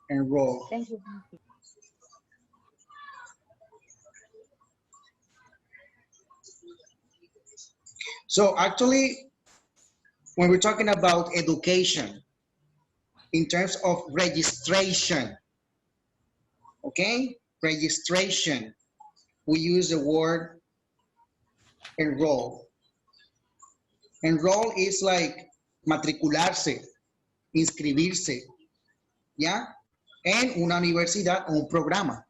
Enroll. Thank you. So actually, when we're talking about education, in terms of registration, okay? Registration, we use the word enroll. Enroll is like matricularse, inscribirse, ¿ya? En una universidad o un programa.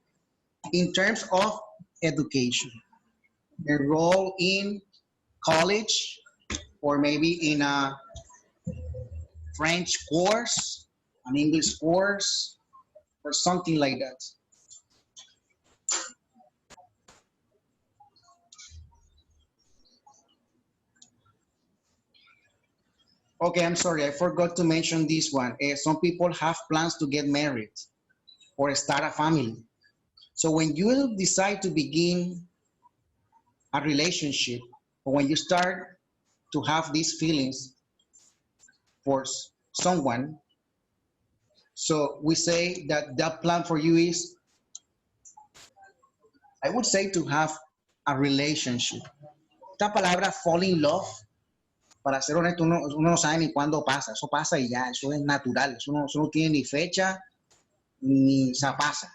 In terms of education, enroll in college or maybe in a French course, an English course, or something like that. Okay, I'm sorry, I forgot to mention this one. Some people have plans to get married or start a family. So when you decide to begin a relationship, or when you start to have these feelings for someone, so we say that that plan for you is, I would say, to have a relationship. Esta palabra fall in love, para ser honesto, uno no sabe ni cuándo pasa. Eso pasa y ya, eso es natural. Eso no tiene ni fecha, ni se pasa,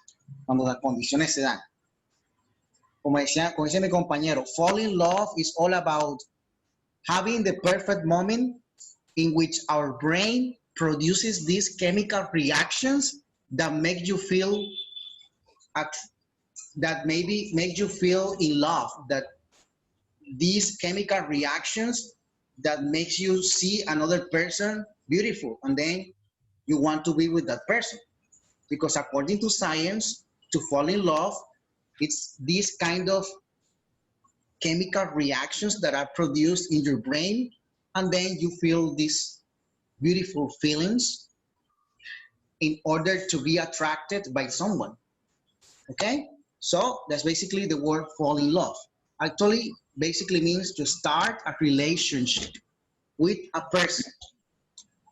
cuando las condiciones se dan. Como decía mi compañero, fall in love is all about having the perfect moment in which our brain produces these chemical reactions that make you feel, that maybe make you feel in love, that these chemical reactions that makes you see another person beautiful, and then you want to be with that person. Because according to science, to fall in love, it's these kind of chemical reactions that are produced in your brain, and then you feel these beautiful feelings in order to be attracted by someone. Okay? So that's basically the word fall in love. Actually, basically means to start a relationship with a person.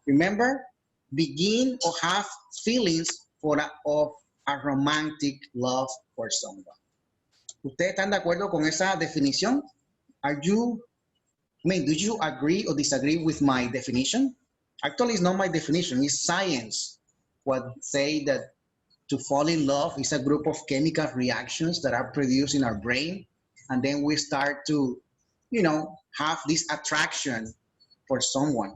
Remember, begin or have feelings of a romantic love for someone. ¿Ustedes están de acuerdo con esa definición? Do you agree or disagree with my definition? Actually, it's not my definition, it's science. What say that to fall in love is a group of chemical reactions that are produced in our brain, and then we start to, have this attraction for someone.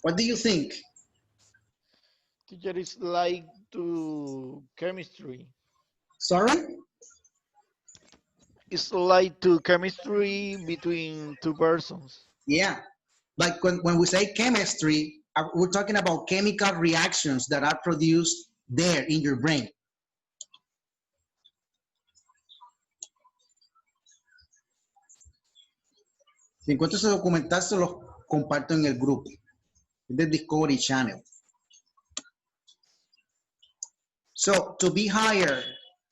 What do you think? Teacher, it's like to chemistry. Sorry? It's like to chemistry between two persons. Yeah, like when we say chemistry, we're talking about chemical reactions that are produced there in your brain. Si encuentro ese documental, se los comparto en el grupo. Es de Discovery Channel. So, to be hired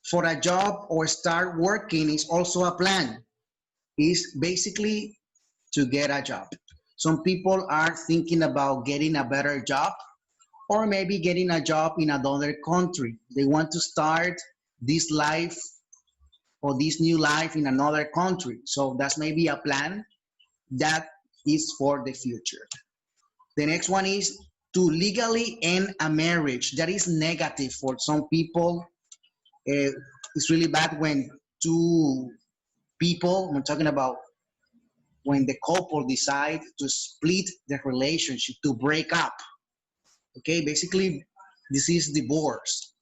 for a job or start working is also a plan. It's basically to get a job. Some people are thinking about getting a better job or maybe getting a job in another country. They want to start this life or this new life in another country. So that's maybe a plan that is for the future. The next one is to legally end a marriage. That is negative for some people. It's really bad when two people, I'm talking about when the couple decide to split the relationship, to break up. Okay, basically, this is divorce.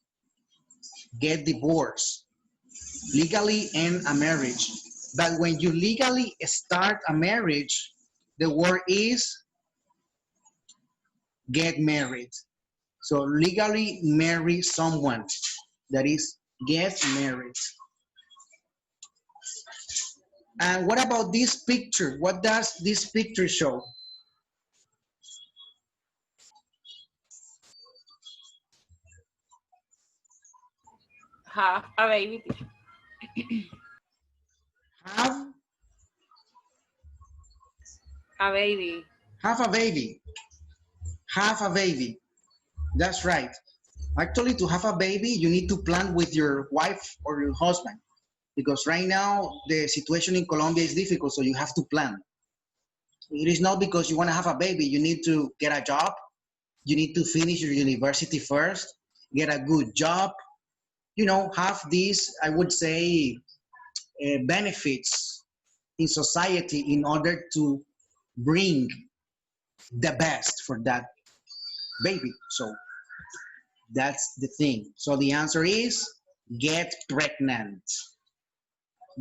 Get divorced. Legally end a marriage. But when you legally start a marriage, the word is get married. So legally marry someone. That is get married. And what about this picture? What does this picture show? Have a baby. Have a baby. Have a baby. Have a baby. That's right. Actually, to have a baby, you need to plan with your wife or your husband. because right now the situation in Colombia is difficult, so you have to plan. It is not because you want to have a baby, you need to get a job, you need to finish your university first, get a good job, you know, have these, I would say, benefits in society in order to bring the best for that baby. So that's the thing. So the answer is get pregnant.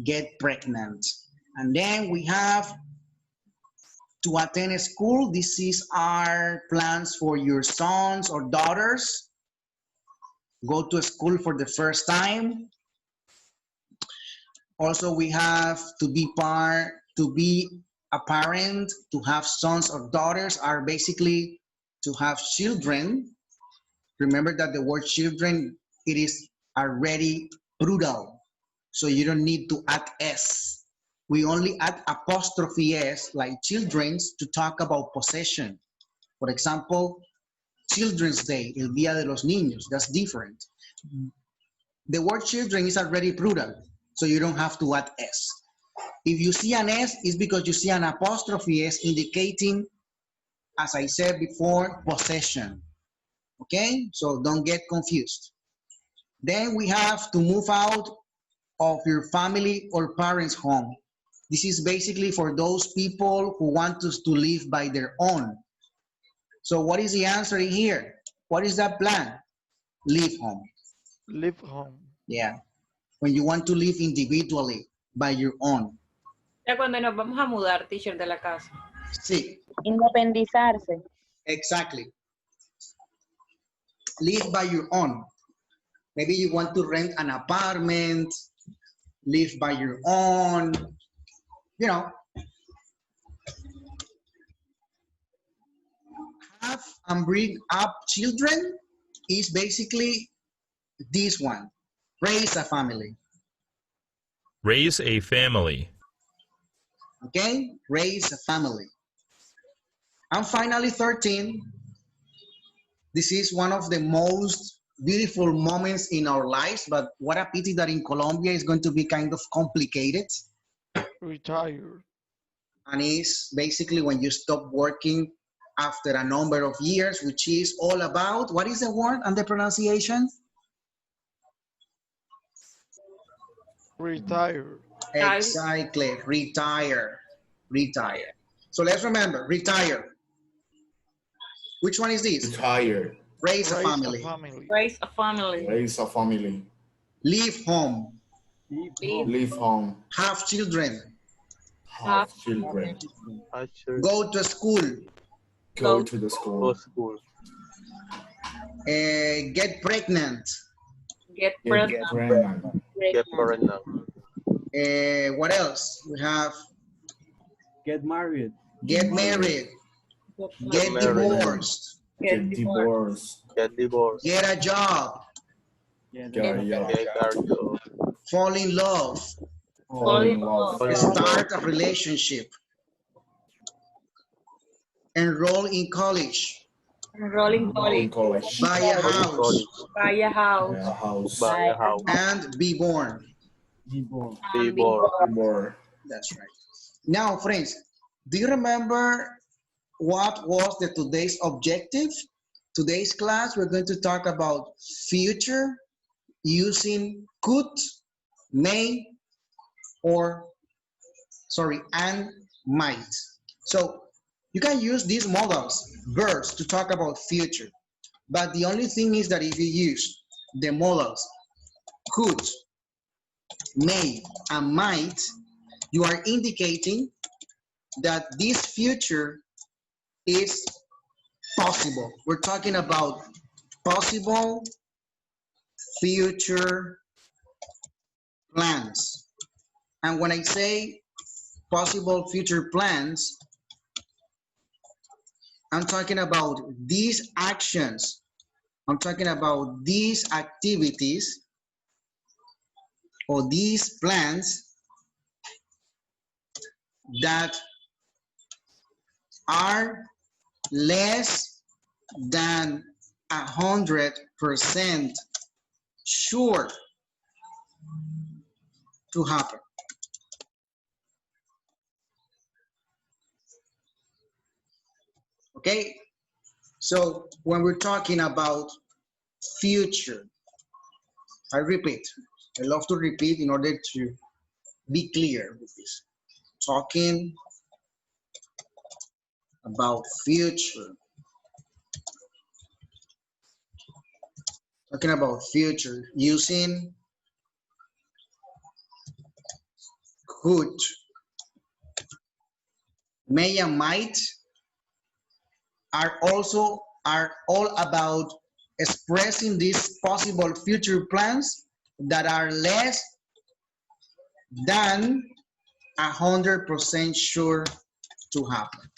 Get pregnant. And then we have to attend a school. This is our plans for your sons or daughters. Go to a school for the first time. Also, we have to be a parent, to have sons or daughters are basically to have children. Remember that the word children, it is already plural. So you don't need to add S. We only add apostrophe S, like children's, to talk about possession. For example, Children's Day, El Día de los Niños, that's different. The word children is already plural, so you don't have to add S. If you see an S, it's because you see an apostrophe S indicating, as I said before, possession. Okay, so don't get confused. Then we have to move out of your family or parents' home. This is basically for those people who want us to live by their own. So what is the answer in here? What is that plan? Leave home. Leave home. Yeah, when you want to live individually by your own. Ya cuando nos vamos a mudar, teacher, de la casa. Sí. Independizarse. Exactly. Live by your own. Maybe you want to rent an apartment, live by your own, you know. Have and bring up children is basically this one. Raise a family. Raise a family. Okay? Raise a family. And finally, 13. This is one of the most beautiful moments in our lives, but what a pity that in Colombia is going to be kind of complicated. Retire. And it's basically when you stop working after a number of years, which is all about, what is the word and the pronunciation? Retire. Exactly, retire, retire. So let's remember, retire. Which one is this? Retire. Raise a family. Raise a family. Raise a family. Leave home. Leave home. Have children. Have children. Go to school. Go to the school. Get pregnant. Get pregnant. Get pregnant. What else? We have Get married. get married. Get divorced. Get divorced. Get divorced. Get a job. Get a job. Fall in love. Fall in love. Start a relationship. Enroll in college. Enroll in In college. college. Buy a house. Buy a house. A house. Buy a house. And be born. Be born. More. That's right. Now, friends, do you remember what was today's objective? Today's class, we're going to talk about future using could, may, and might. So you can use these modals, verbs, to talk about future. But the only thing is that if you use the modals could, may, and might, you are indicating that this future is possible. We're talking about possible future plans. And when I say possible future plans, I'm talking about these actions. I'm talking about these activities or these plans that are less than 100% sure to happen. Okay, so when we're talking about future, I repeat, I love to repeat in order to be clear with this. Talking about future. Talking about future using could, may and might are all about expressing these possible future plans that are less than 100% sure to happen.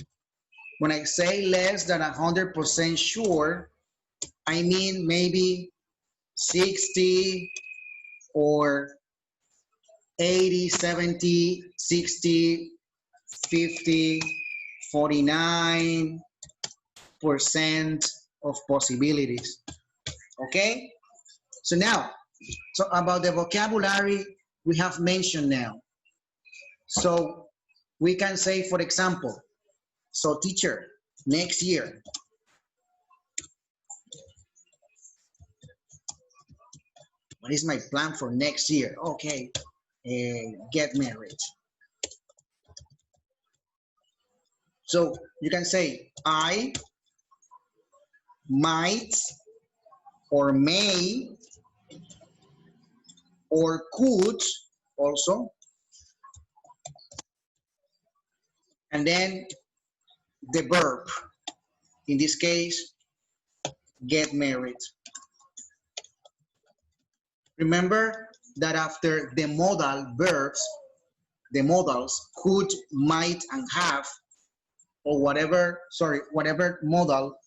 When I say less than 100% sure, I mean maybe 60 or 80, 70, 60, 50, 49% of possibilities. Okay? So now, so about the vocabulary we have mentioned now. So we can say, for example, so teacher, next year. What is my plan for next year? Okay, get married. So you can say, I might or may or could also. And then the verb, in this case, get married. Remember that after the modal verbs, the modals could, might, and have, or whatever modal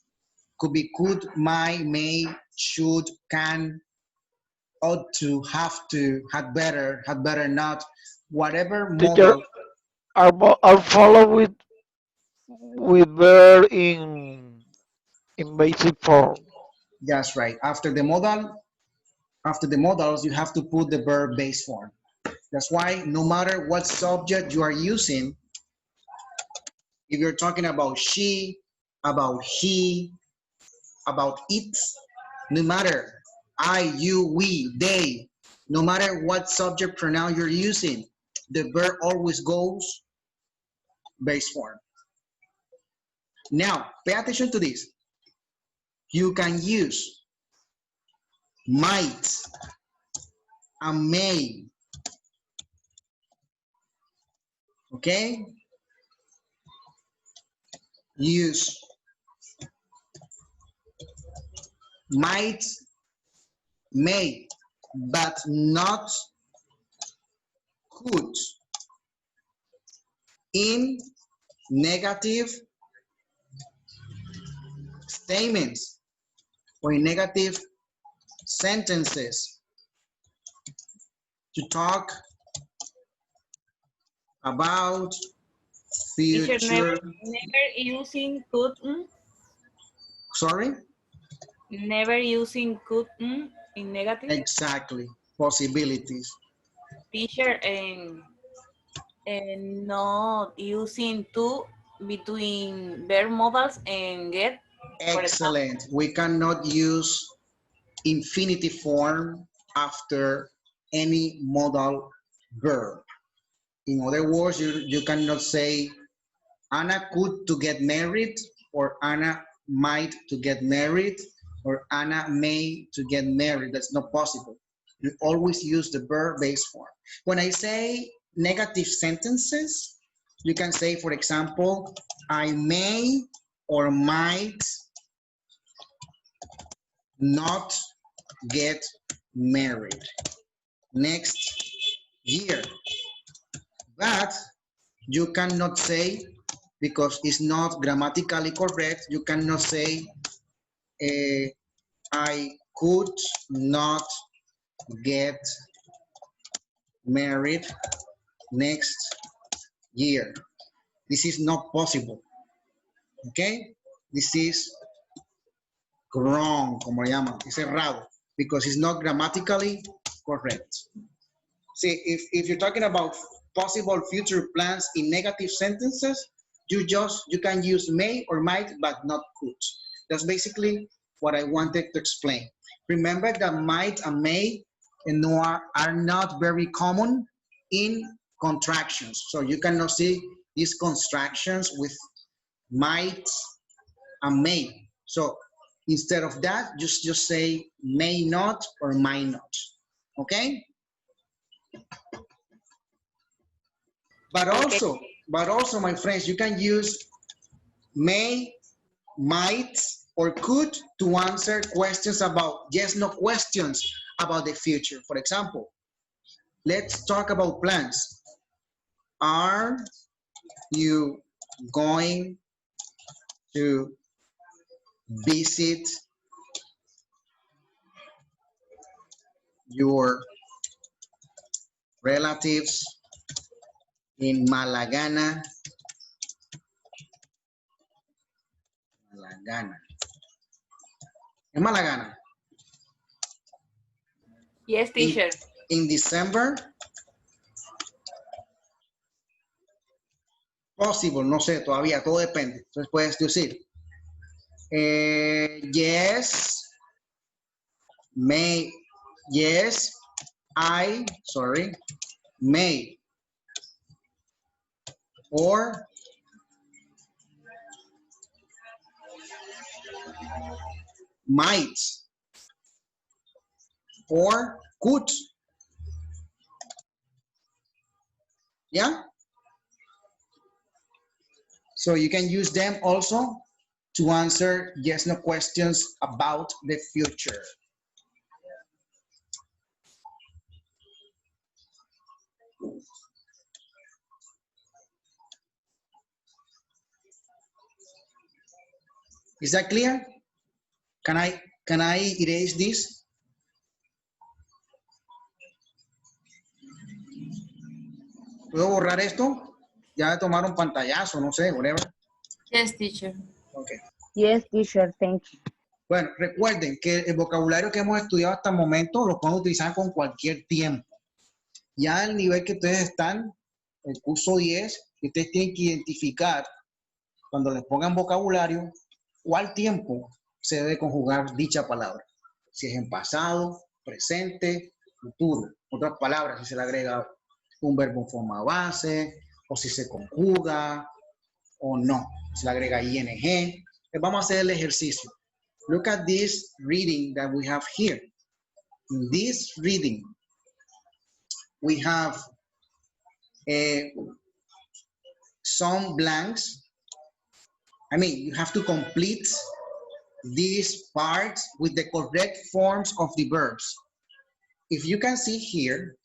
could be could, might, may, should, can, ought to, have to, had better not, whatever Teacher, modal. are follow with verb in basic form. That's right. After the modals, you have to put the verb base form. That's why no matter what subject you are using, if you're talking about she, about he, about it, no matter I, you, we, they, no matter what subject pronoun you're using, the verb always goes base form. Now, pay attention to this. You can use might and may. Okay? Use might, may, but not could in negative statements or in negative sentences to talk about future. Teacher, never using could. Sorry? Never using could in negative. Exactly. Possibilities. Teacher, and not using to between verb modals and get. Excellent. We cannot use infinitive form after any modal verb. In other words, you cannot say Anna could to get married, or Anna might to get married, or Anna may to get married. That's not possible. You always use the verb base form. When I say negative sentences, you can say, for example, I may or might not get married next year. But you cannot say, because it's not grammatically correct, you cannot say, I could not get married next year. This is not possible. Okay? This is wrong, como le llaman, es errado, because it's not grammatically correct. See, if you're talking about possible future plans in negative sentences, you can use may or might, but not could. That's basically what I wanted to explain. Remember that might and may and are not very common in contractions. So you cannot see these contractions with might and may. So instead of that, just say may not or might not. Okay? But also, my friends, you can use may, might, or could to answer questions about yes, no questions about the future. For example, let's talk about plans. Are you going to visit your relatives in Malagana? En Malagana. Yes, teacher. In December? Possible, no sé, todavía, todo depende. Entonces puedes decir, yes, may, yes, may, or might, or could. Yeah? So you can use them also to answer yes, no questions about the future. Is that clear? Can I erase this? ¿Puedo borrar esto? Ya tomaron pantallazo, no sé, whatever. Yes, teacher. Okay. Yes, teacher, thank you. Bueno, recuerden que el vocabulario que hemos estudiado hasta el momento lo pueden utilizar con cualquier tiempo. Ya el nivel que ustedes están, el curso 10, ustedes tienen que identificar, cuando les pongan vocabulario, cuál tiempo se debe conjugar dicha palabra. Si es en pasado, presente, futuro. Otras palabras, si se le agrega un verbo en forma base, o si se conjuga, o no. Se le agrega ing. Vamos a hacer el ejercicio. Look at this reading that we have here. In this reading, we have some blanks. I mean, you have to complete these parts with the correct forms of the verbs. If you can see here,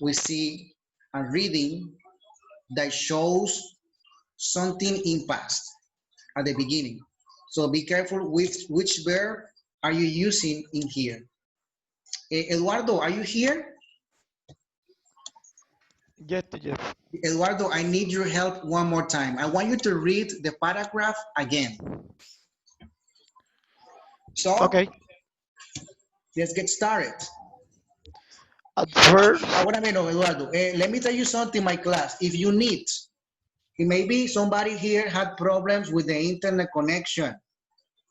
we see a reading that shows something in past at the beginning. So be careful with which verb are you using in here. Eduardo, are you here? Yes, teacher. Eduardo, I need your help one more time. I want you to read the paragraph again. So, okay. Let's get started. At first, Ahora menos, Eduardo. Let me tell you something, my class. If you need, maybe somebody here had problems with the internet connection.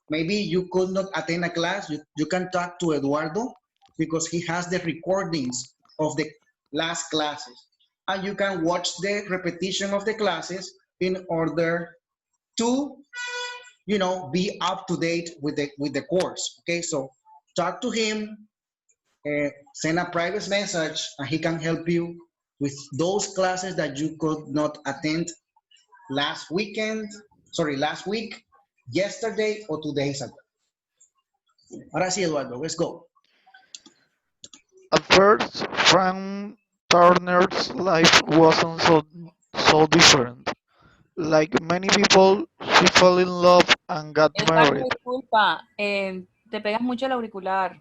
Maybe you could not attend a class. You can talk to Eduardo because he has the recordings of the last classes. And you can watch the repetition of the classes in order to, you know, be up to date with the course. Okay, so talk to him, send a private message, and he can help you with those classes that you could not attend last week, yesterday, or 2 days ago. Ahora sí, Eduardo, let's go. At first, Frank Turner's life wasn't so different. Like many people, she fell in love and got Eduardo, married. disculpa, te pegas mucho el auricular.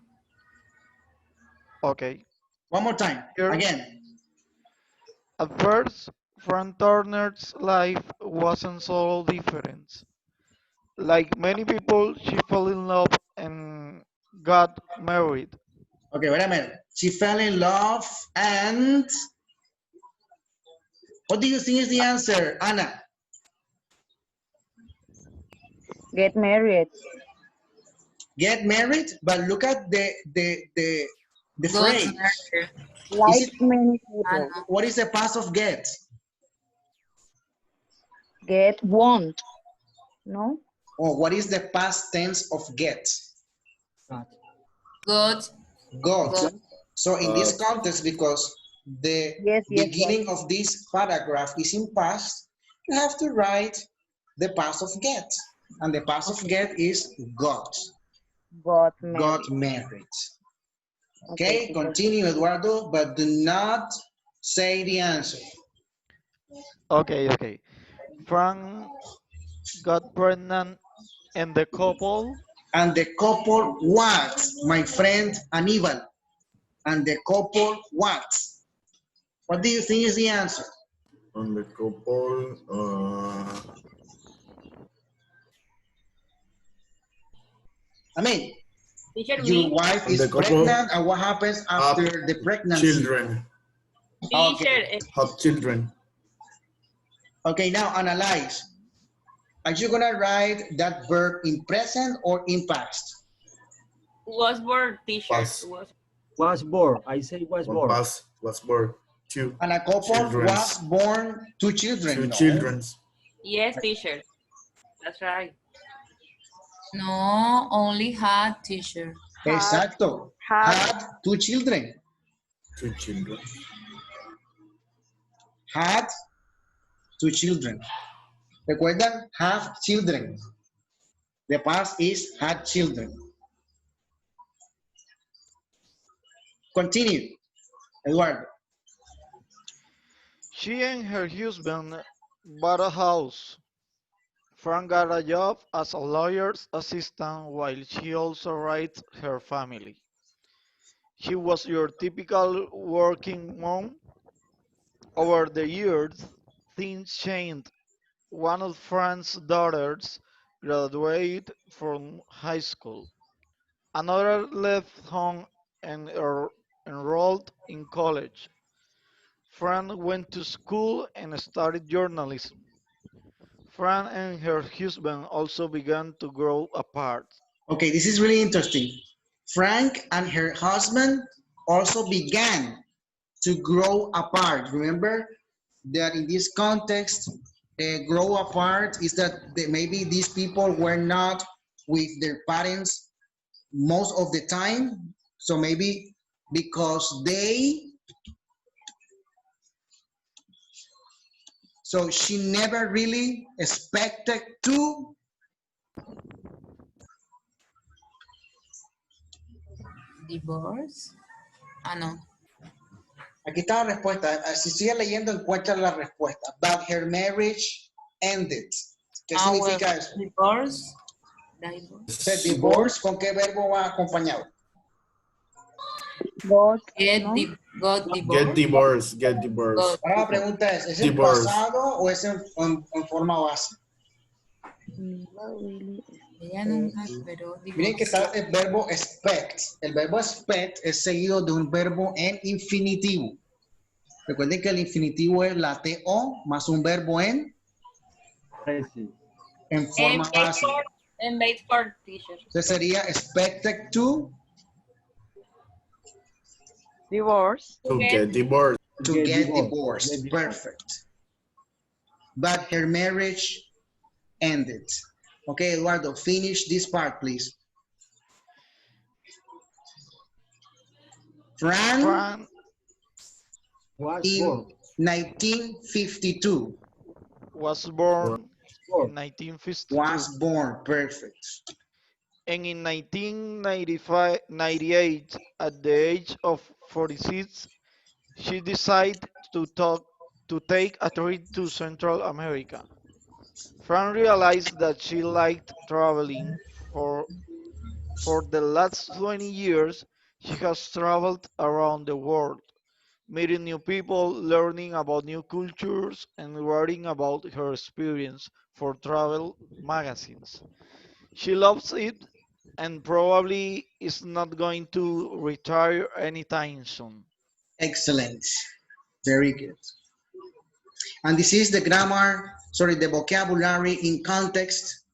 Okay. One more time, again. At first, Frank Turner's life wasn't so different. Like many people, she fell in love and got married. Okay, wait a minute. She fell in love and what do you think is the answer, Anna? Get married. Get married, but look at the Got phrase. married. Is Like it, many people. what is the past of get? Get want. No? Or what is the past tense of get? Got. Got. Got. So in this context, because the Yes, yes, beginning of this paragraph is in past, you have to write the past of get. And the past of get is got. Got married. Got married. Okay, Okay, continue, Eduardo, but do not say the answer. Okay. Frank got pregnant and the couple And the couple what? My friend Aníbal. And the couple what? What do you think is the answer? And the couple, I mean, Teacher, your me. wife And is the couple pregnant, and what happens after the pregnancy? children, Teacher, have children. Okay, now analyze. Are you gonna write that verb in present or in past? was born, teacher. Past. Was born. I say was One born. pass was born. Two And a couple children's. was born two children. Two No. children's. Yes, teacher. That's right. No, only had teacher. Exacto. Had two children. Two children. Had two children. ¿Recuerdan? Have children. The past is had children. Continue, Eduardo. she and her husband bought a house. Frank got a job as a lawyer's assistant while she also raised her family. She was your typical working mom. Over the years, things changed. One of Frank's daughters graduated from high school. Another left home and enrolled in college. Fran went to school and studied journalism. Fran and her husband also began to grow apart. Okay, this is really interesting. Frank and her husband also began to grow apart. Remember that in this context, grow apart is that maybe these people were not with their parents most of the time. So maybe because so she never really expected to. Divorce. Ah, no. Aquí está la respuesta. Si sigue leyendo, encuentra la respuesta. But her marriage ended. ¿Qué significa eso? Divorce. Se divorce, ¿con qué verbo va acompañado? Got divorced. Get divorced. Ahora la pregunta ¿es en Divorce. pasado o es en forma base? Ella nunca esperó Miren que está el verbo expect. El verbo expect es seguido de un verbo en infinitivo. Recuerden que el infinitivo es la TO más un verbo en forma base. En base for teacher. Entonces sería expected to Divorce. To get divorced. to get divorced. Perfect. But her marriage ended. Okay, Eduardo, finish this part, please. Fran in 1952 Was born in 1952. was born. Perfect. And in 1998, at the age of 46, she decided to take a trip to Central America. Fran realized that she liked traveling. For the last 20 years, she has traveled around the world, meeting new people, learning about new cultures, and writing about her experience for travel magazines. She loves it and probably is not going to retire anytime soon. Excellent. Very good. And this is the grammar, sorry, the vocabulary in context.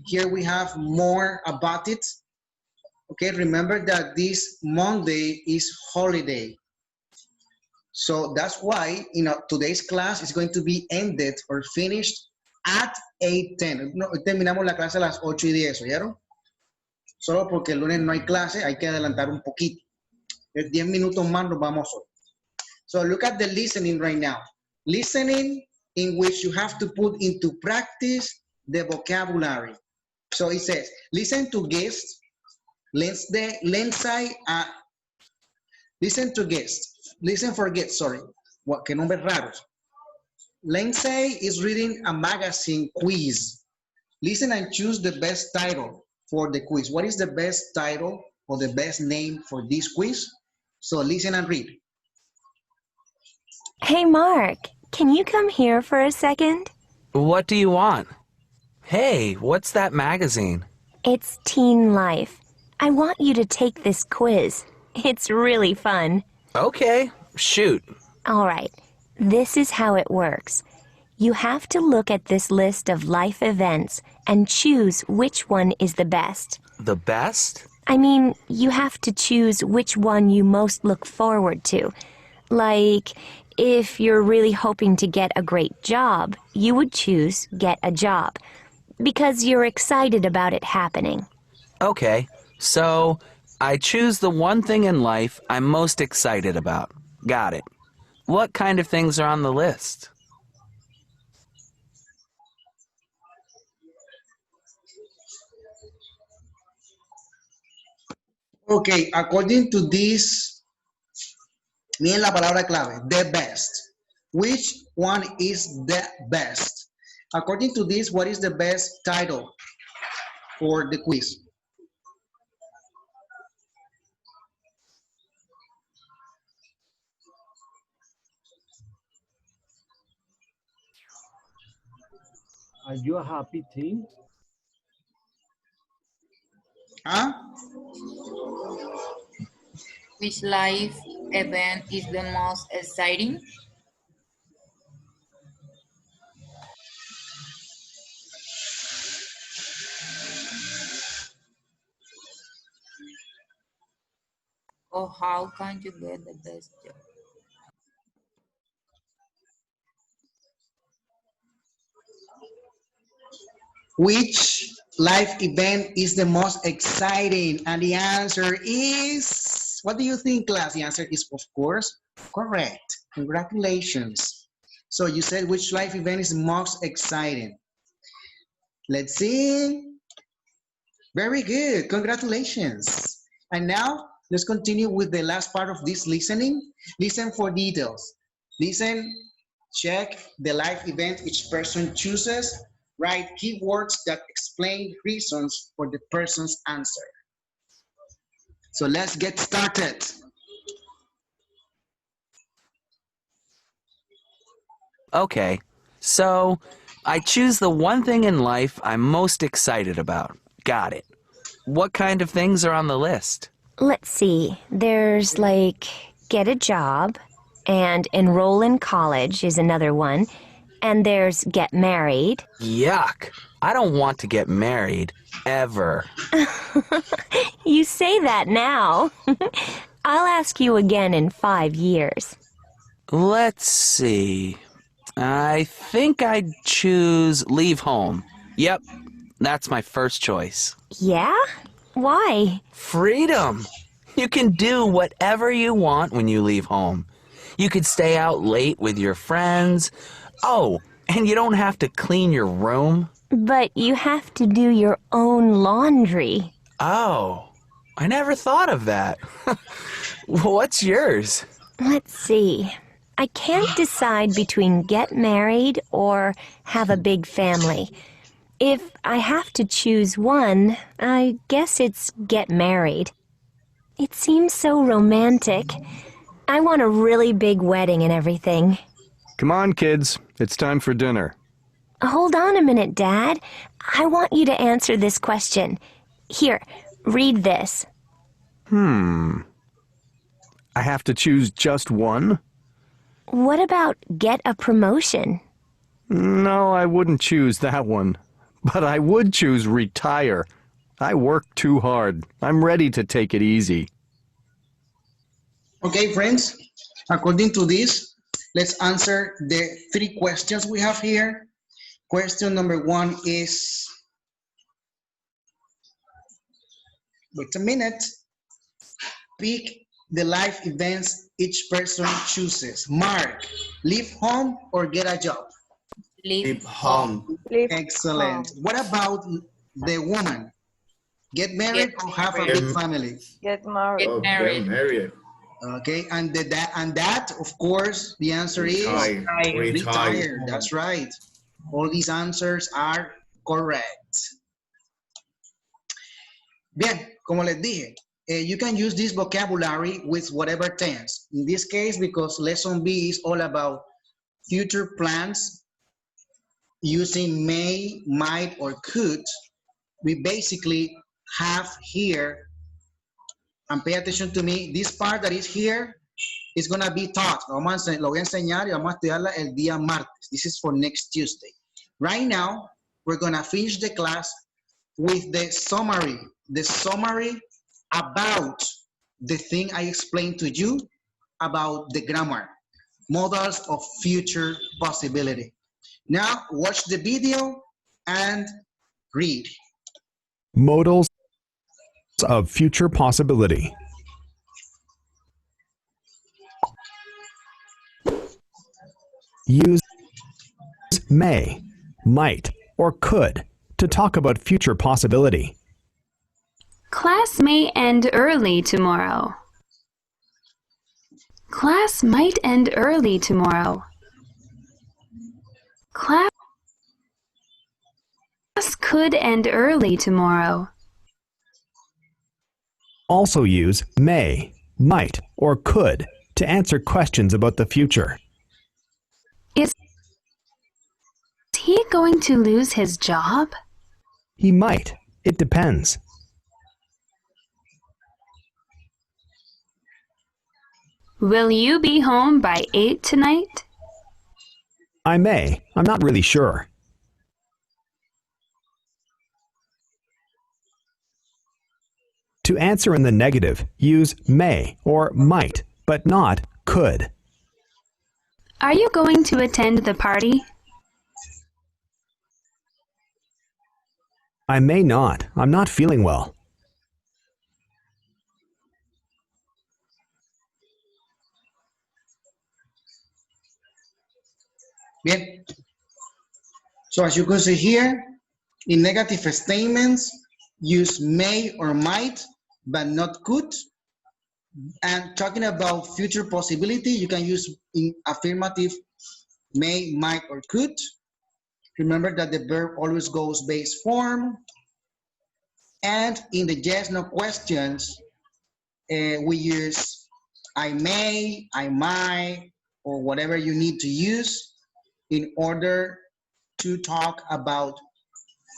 Here we have more about it. Okay, remember that this Monday is holiday. So that's why, today's class is going to be ended or finished at 8:10. No, terminamos la clase a las 8:10, ¿oyeron? Solo porque el lunes no hay clase, hay que adelantar un poquito. 10 minutos más nos vamos hoy. So look at the listening right now. Listening in which you have to put into practice the vocabulary. So it says, listen to guests. Listen to guests. Listen for guests, sorry. Que nombres raros. Lindsay is reading a magazine quiz. Listen and choose the best title for the quiz. What is the best title or the best name for this quiz? So listen and read. Hey, Mark, can you come here for a second? What do you want? Hey, what's that magazine? It's Teen Life. I want you to take this quiz. It's really fun. Okay, shoot. All right, this is how it works. You have to look at this list of life events and choose which one is the best. The best? I mean, you have to choose which one you most look forward to. Like, if you're really hoping to get a great job, you would choose get a job because you're excited about it happening. Okay, so I choose the one thing in life I'm most excited about. Got it. What kind of things are on the list? Okay, according to this, miren la palabra clave, the best. Which one is the best? According to this, what is the best title for the quiz? Are you a happy team? Huh? Which life event is the most exciting? Or how can you get the best job? Which life event is the most exciting? And the answer is, what do you think, class? The answer is, of course, correct. Congratulations. So you said which life event is most exciting? Let's see. Very good. Congratulations. And now let's continue with the last part of this listening. Listen for details. Listen, check the life event each person chooses. Write keywords that explain reasons for the person's answer. So let's get started. Okay, so I choose the one thing in life I'm most excited about. Got it. What kind of things are on the list? Let's see. There's like get a job and enroll in college is another one. And there's get married. Yuck. I don't want to get married, ever. You say that now. I'll ask you again in 5 years. Let's see. I think I'd choose leave home. Yep, that's my first choice. Yeah? Why? Freedom. You can do whatever you want when you leave home. You could stay out late with your friends. Oh, and you don't have to clean your room. But you have to do your own laundry. Oh, I never thought of that. What's yours? Let's see. I can't decide between get married or have a big family. If I have to choose one, I guess it's get married. It seems so romantic. I want a really big wedding and everything. Come on, kids. It's time for dinner. Hold on a minute, Dad. I want you to answer this question. Here, Read this. I have to choose just one? What about get a promotion? No, I wouldn't choose that one. But I would choose retire. I work too hard. I'm ready to take it easy. Okay, friends, according to this, let's answer the 3 questions we have here. Question number 1 is, wait a minute, pick the life events each person chooses. Mark, leave home or get a job? Leave home. Excellent. What about the woman? Get married or have a big family? Get married. Oh, get married. Okay, and that, of course, the answer is retire. That's right. All these answers are correct. Bien, como les dije, you can use this vocabulary with whatever tense. In this case, because lesson B is all about future plans using may, might, or could, we basically have here, and pay attention to me, this part that is here is going to be taught. Lo voy a enseñar y vamos a estudiarla el día martes. This is for next Tuesday. Right now, we're going to finish the class with the summary about the thing I explained to you about the grammar, modals of future possibility. Now, watch the video and read. Modals of future possibility. Use may, might, or could to talk about future possibility. Class may end early tomorrow. Class might end early tomorrow. Class could end early tomorrow. Also use may, might, or could to answer questions about the future. Is he going to lose his job? He might. It depends. Will you be home by 8 tonight? I may. I'm not really sure. To answer in the negative, use may or might, but not could. Are you going to attend the party? I may not. I'm not feeling well. Bien. So as you can see here, in negative statements, use may or might, but not could. And talking about future possibility, you can use in affirmative may, might, or could. Remember that the verb always goes base form. And in the yes, no questions, we use I may, I might, or whatever you need to use in order to talk about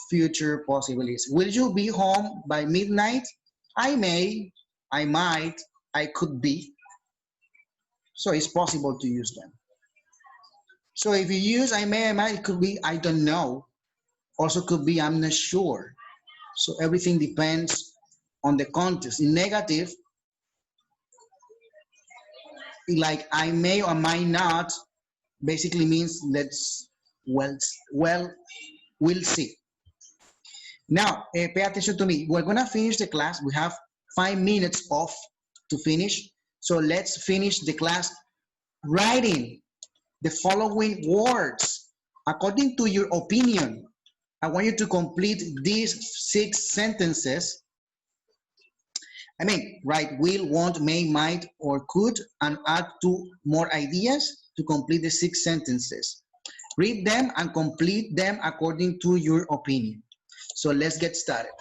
future possibilities. Will you be home by midnight? I may, I might, I could be. So it's possible to use them. So if you use I may, I might, it could be I don't know. Also could be I'm not sure. So everything depends on the context. In negative, like I may or might not, basically means let's, well, we'll see. Now, pay attention to me. We're gonna finish the class. We have 5 minutes off to finish. So let's finish the class writing the following words according to your opinion. I want you to complete these 6 sentences. I mean, write will, want, may, might, or could, and add 2 more ideas to complete the 6 sentences. Read them and complete them according to your opinion. So let's get started.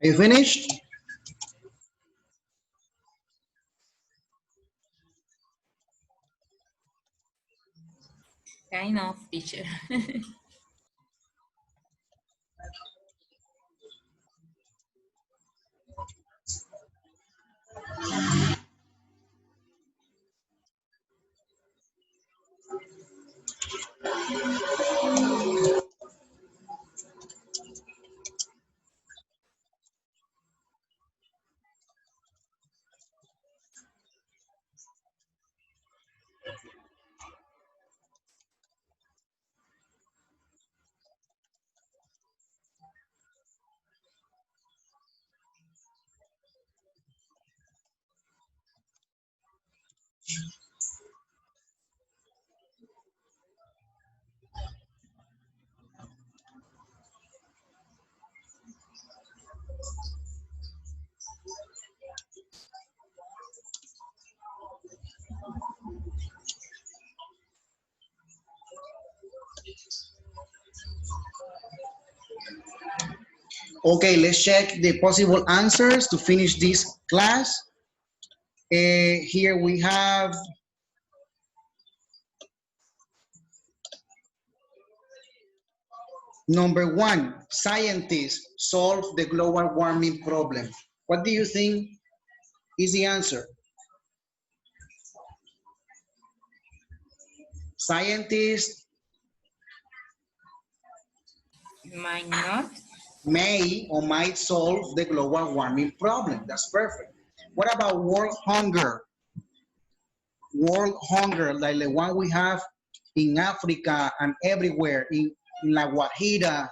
Are you finished? Kind of, teacher. Okay, let's check the possible answers to finish this class. Here we have number 1, scientists solve the global warming problem. What do you think is the answer? Scientists Might not. may or might solve the global warming problem. That's perfect. What about world hunger? World hunger, like the one we have in Africa and everywhere, in La Guajira,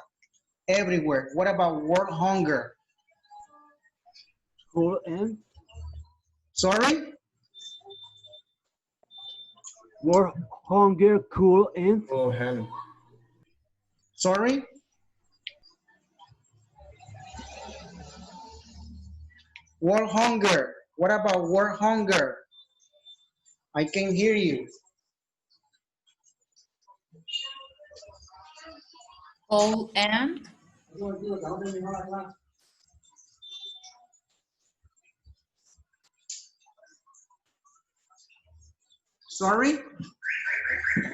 everywhere. What about world hunger? Cool and Sorry? world hunger, cool and Oh, hand. Sorry? World hunger. What about world hunger? I can hear you. All and Sorry?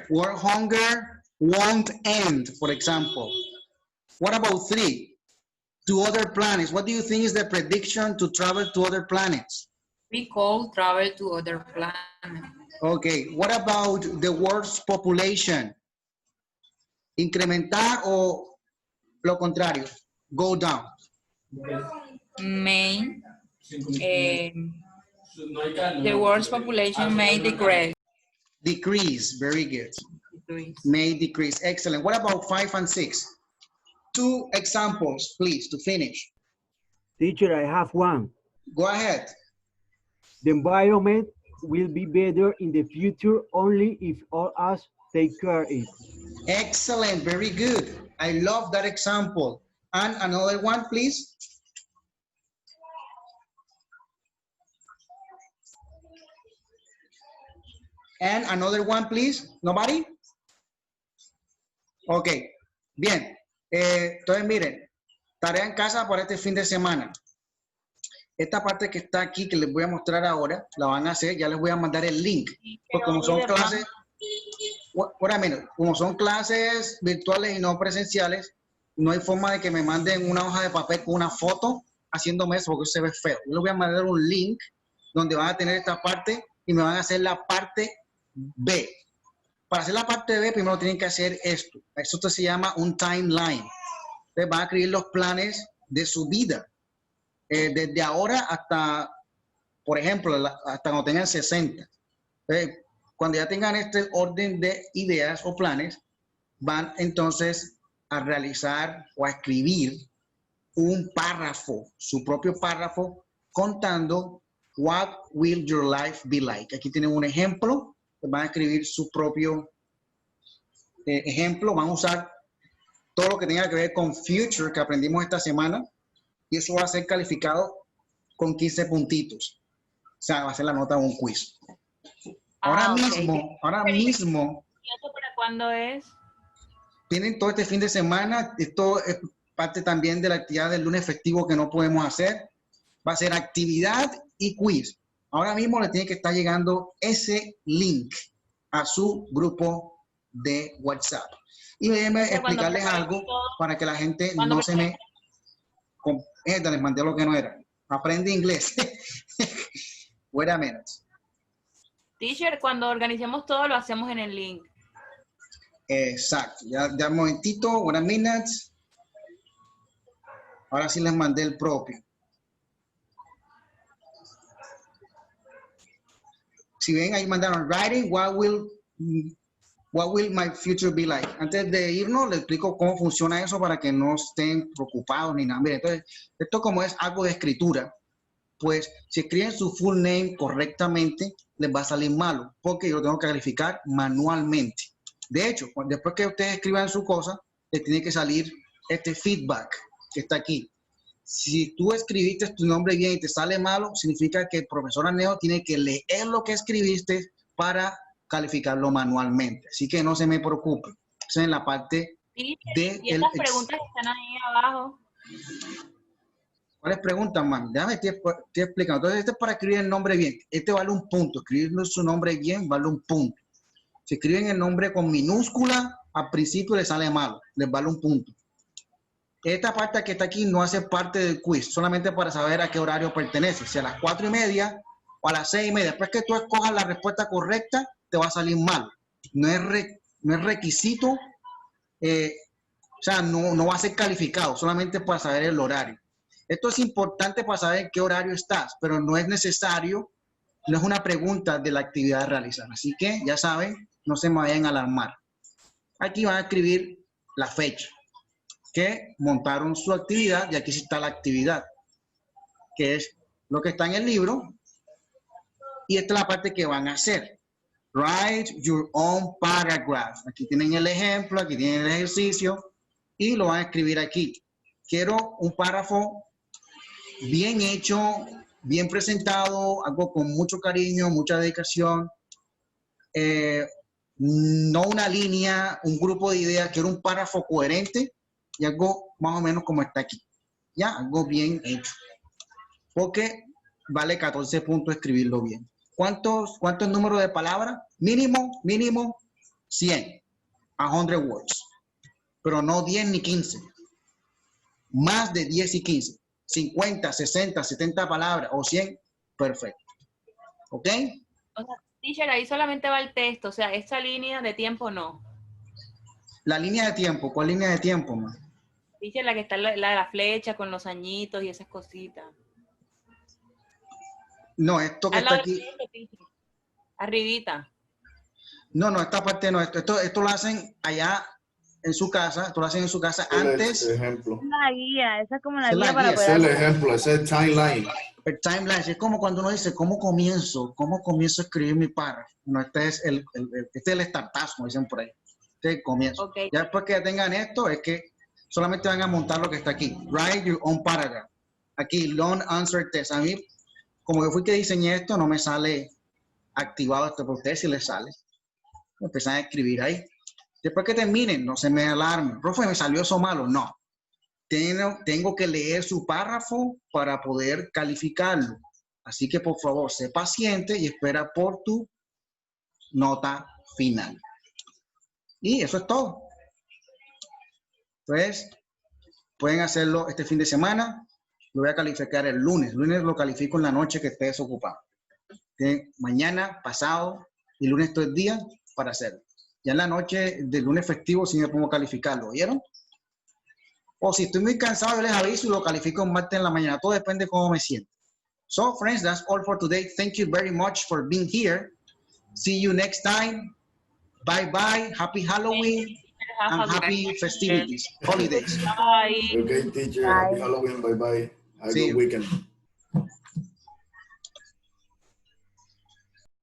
World hunger won't end, for example. What about 3? To other planets. What do you think is the prediction to travel to other planets? we call travel to other planets. Okay, what about the world's population? ¿Incrementar o lo contrario? Go down. May The world's population may decrease. Decrease, very good. Decrease. May decrease, excellent. What about 5 and 6? 2 examples, please, to finish. Teacher, I have one. Go ahead. The environment will be better in the future only if all us take care of it. Excellent, very good. I love that example. And another one, please. And another one, please. Nobody? Ok, bien. Entonces, miren, tarea en casa para este fin de semana. Esta parte que está aquí, que les voy a mostrar ahora, la van a hacer, ya les voy a mandar el link. Pues como son clases, como son clases virtuales y no presenciales, no hay forma de que me manden una hoja de papel con una foto haciéndome eso, porque se ve feo. Yo les voy a mandar un link donde van a tener esta parte y me van a hacer la parte B. Para hacer la parte B, primero tienen que hacer esto. Esto se llama un timeline. Ustedes van a escribir los planes de su vida. Desde ahora hasta, por ejemplo, hasta cuando tengan 60. Cuando ya tengan este orden de ideas o planes, van entonces a realizar o a escribir un párrafo, su propio párrafo, contando what will your life be like. Aquí tienen un ejemplo, van a escribir su propio ejemplo, van a usar todo lo que tenga que ver con future que aprendimos esta semana y eso va a ser calificado con 15 puntitos. O sea, va a ser la nota de un quiz. Ahora mismo. ¿Y esto para cuándo es? Tienen todo este fin de semana. Esto es parte también de la actividad del lunes festivo que no podemos hacer. Va a ser actividad y quiz. Ahora mismo le tiene que estar llegando ese link a su grupo de WhatsApp. Y déjenme explicarles algo para que la gente no se me... Les mandé lo que no era. Aprende inglés. Wait a minute. Teacher, cuando organicemos todo lo hacemos en el link. Exacto. Ya un momentito. Wait a minute. Ahora sí les mandé el propio. Si ven, ahí mandaron writing, what will my future be like? Antes de irnos, les explico cómo funciona eso para que no estén preocupados ni nada. Miren, entonces, esto como es algo de escritura, pues si escriben su full name correctamente, les va a salir malo, porque yo lo tengo que calificar manualmente. De hecho, después que ustedes escriban su cosa, les tiene que salir este feedback que está aquí. Si tú escribiste tu nombre bien y te sale malo, significa que el profesor Anejo tiene que leer lo que escribiste para calificarlo manualmente. Así que no se me preocupe. Eso es en la parte de... Y estas preguntas que están ahí abajo. ¿Cuáles preguntas, man? Déjame te explicando. Entonces, este es para escribir el nombre bien. Este vale un punto. Escribir su nombre bien vale un punto. Si escriben el nombre con minúscula, al principio les sale malo. Les vale un punto. Esta parte que está aquí no hace parte del quiz, solamente para saber a qué horario pertenece. Si a las 4:30 o a las 6:30. Después que tú escojas la respuesta correcta, te va a salir mal. No es requisito, o sea, no va a ser calificado, solamente para saber el horario. Esto es importante para saber en qué horario estás, pero no es necesario, no es una pregunta de la actividad a realizar. Así que, ya saben, no se me vayan a alarmar. Aquí van a escribir la fecha que montaron su actividad y aquí sí está la actividad, que es lo que está en el libro. Y esta es la parte que van a hacer. Write your own paragraph. Aquí tienen el ejemplo, aquí tienen el ejercicio y lo van a escribir aquí. Quiero un párrafo bien hecho, bien presentado, algo con mucho cariño, mucha dedicación. No una línea, un grupo de ideas. Quiero un párrafo coherente y algo más o menos como está aquí. Ya, algo bien hecho. Porque vale 14 puntos escribirlo bien. ¿Cuántos números de palabras? Mínimo 100. 100 words. Pero no 10 ni 15. Más de 10 y 15. 50, 60, 70 palabras o 100. Perfecto. ¿Ok? O sea, teacher, ahí solamente va el texto. O sea, esta línea de tiempo no. La línea de tiempo. ¿Cuál línea de tiempo, man? Teacher, la que está la de la flecha con los añitos y esas cositas. No, esto que Al está lado aquí. del teacher. Arribita. No, esta parte no. Esto lo hacen allá en su casa. Esto lo hacen en su casa antes. Ejemplo. La guía, esa es como la Esa es la guía para guía. Es poder el hacer. ejemplo, es el timeline. El timeline es como cuando uno dice, ¿cómo comienzo a escribir mi párrafo? No, este es el startazo, como dicen por ahí. Este es el comienzo. Okay. Ya después que tengan esto, es que solamente van a montar lo que está aquí. Write your own paragraph. Aquí, long answer test. A mí, como yo fui que diseñé esto, no me sale activado esto, pero a ustedes sí les sale. Empiezan a escribir ahí. Después que terminen, no se me alarmen. Profe, ¿me salió eso malo? No. Tengo que leer su párrafo para poder calificarlo. Así que, por favor, sé paciente y espera por tu nota final. Y eso es todo. Entonces, pueden hacerlo este fin de semana. Lo voy a calificar el lunes. El lunes lo califico en la noche que esté desocupado. Mañana, pasado y lunes todo el día para hacerlo. Ya en la noche del lunes festivo sí me pongo a calificarlo, ¿oyeron? O si estoy muy cansado, yo les aviso y lo califico un martes en la mañana. Todo depende de cómo me siento. So, friends, that's all for today. Thank you very much for being here. See you next time. Bye-bye. Happy Halloween and happy festivities, holidays. Bye. Okay, teacher. Happy Halloween. Bye-bye. Have a good weekend.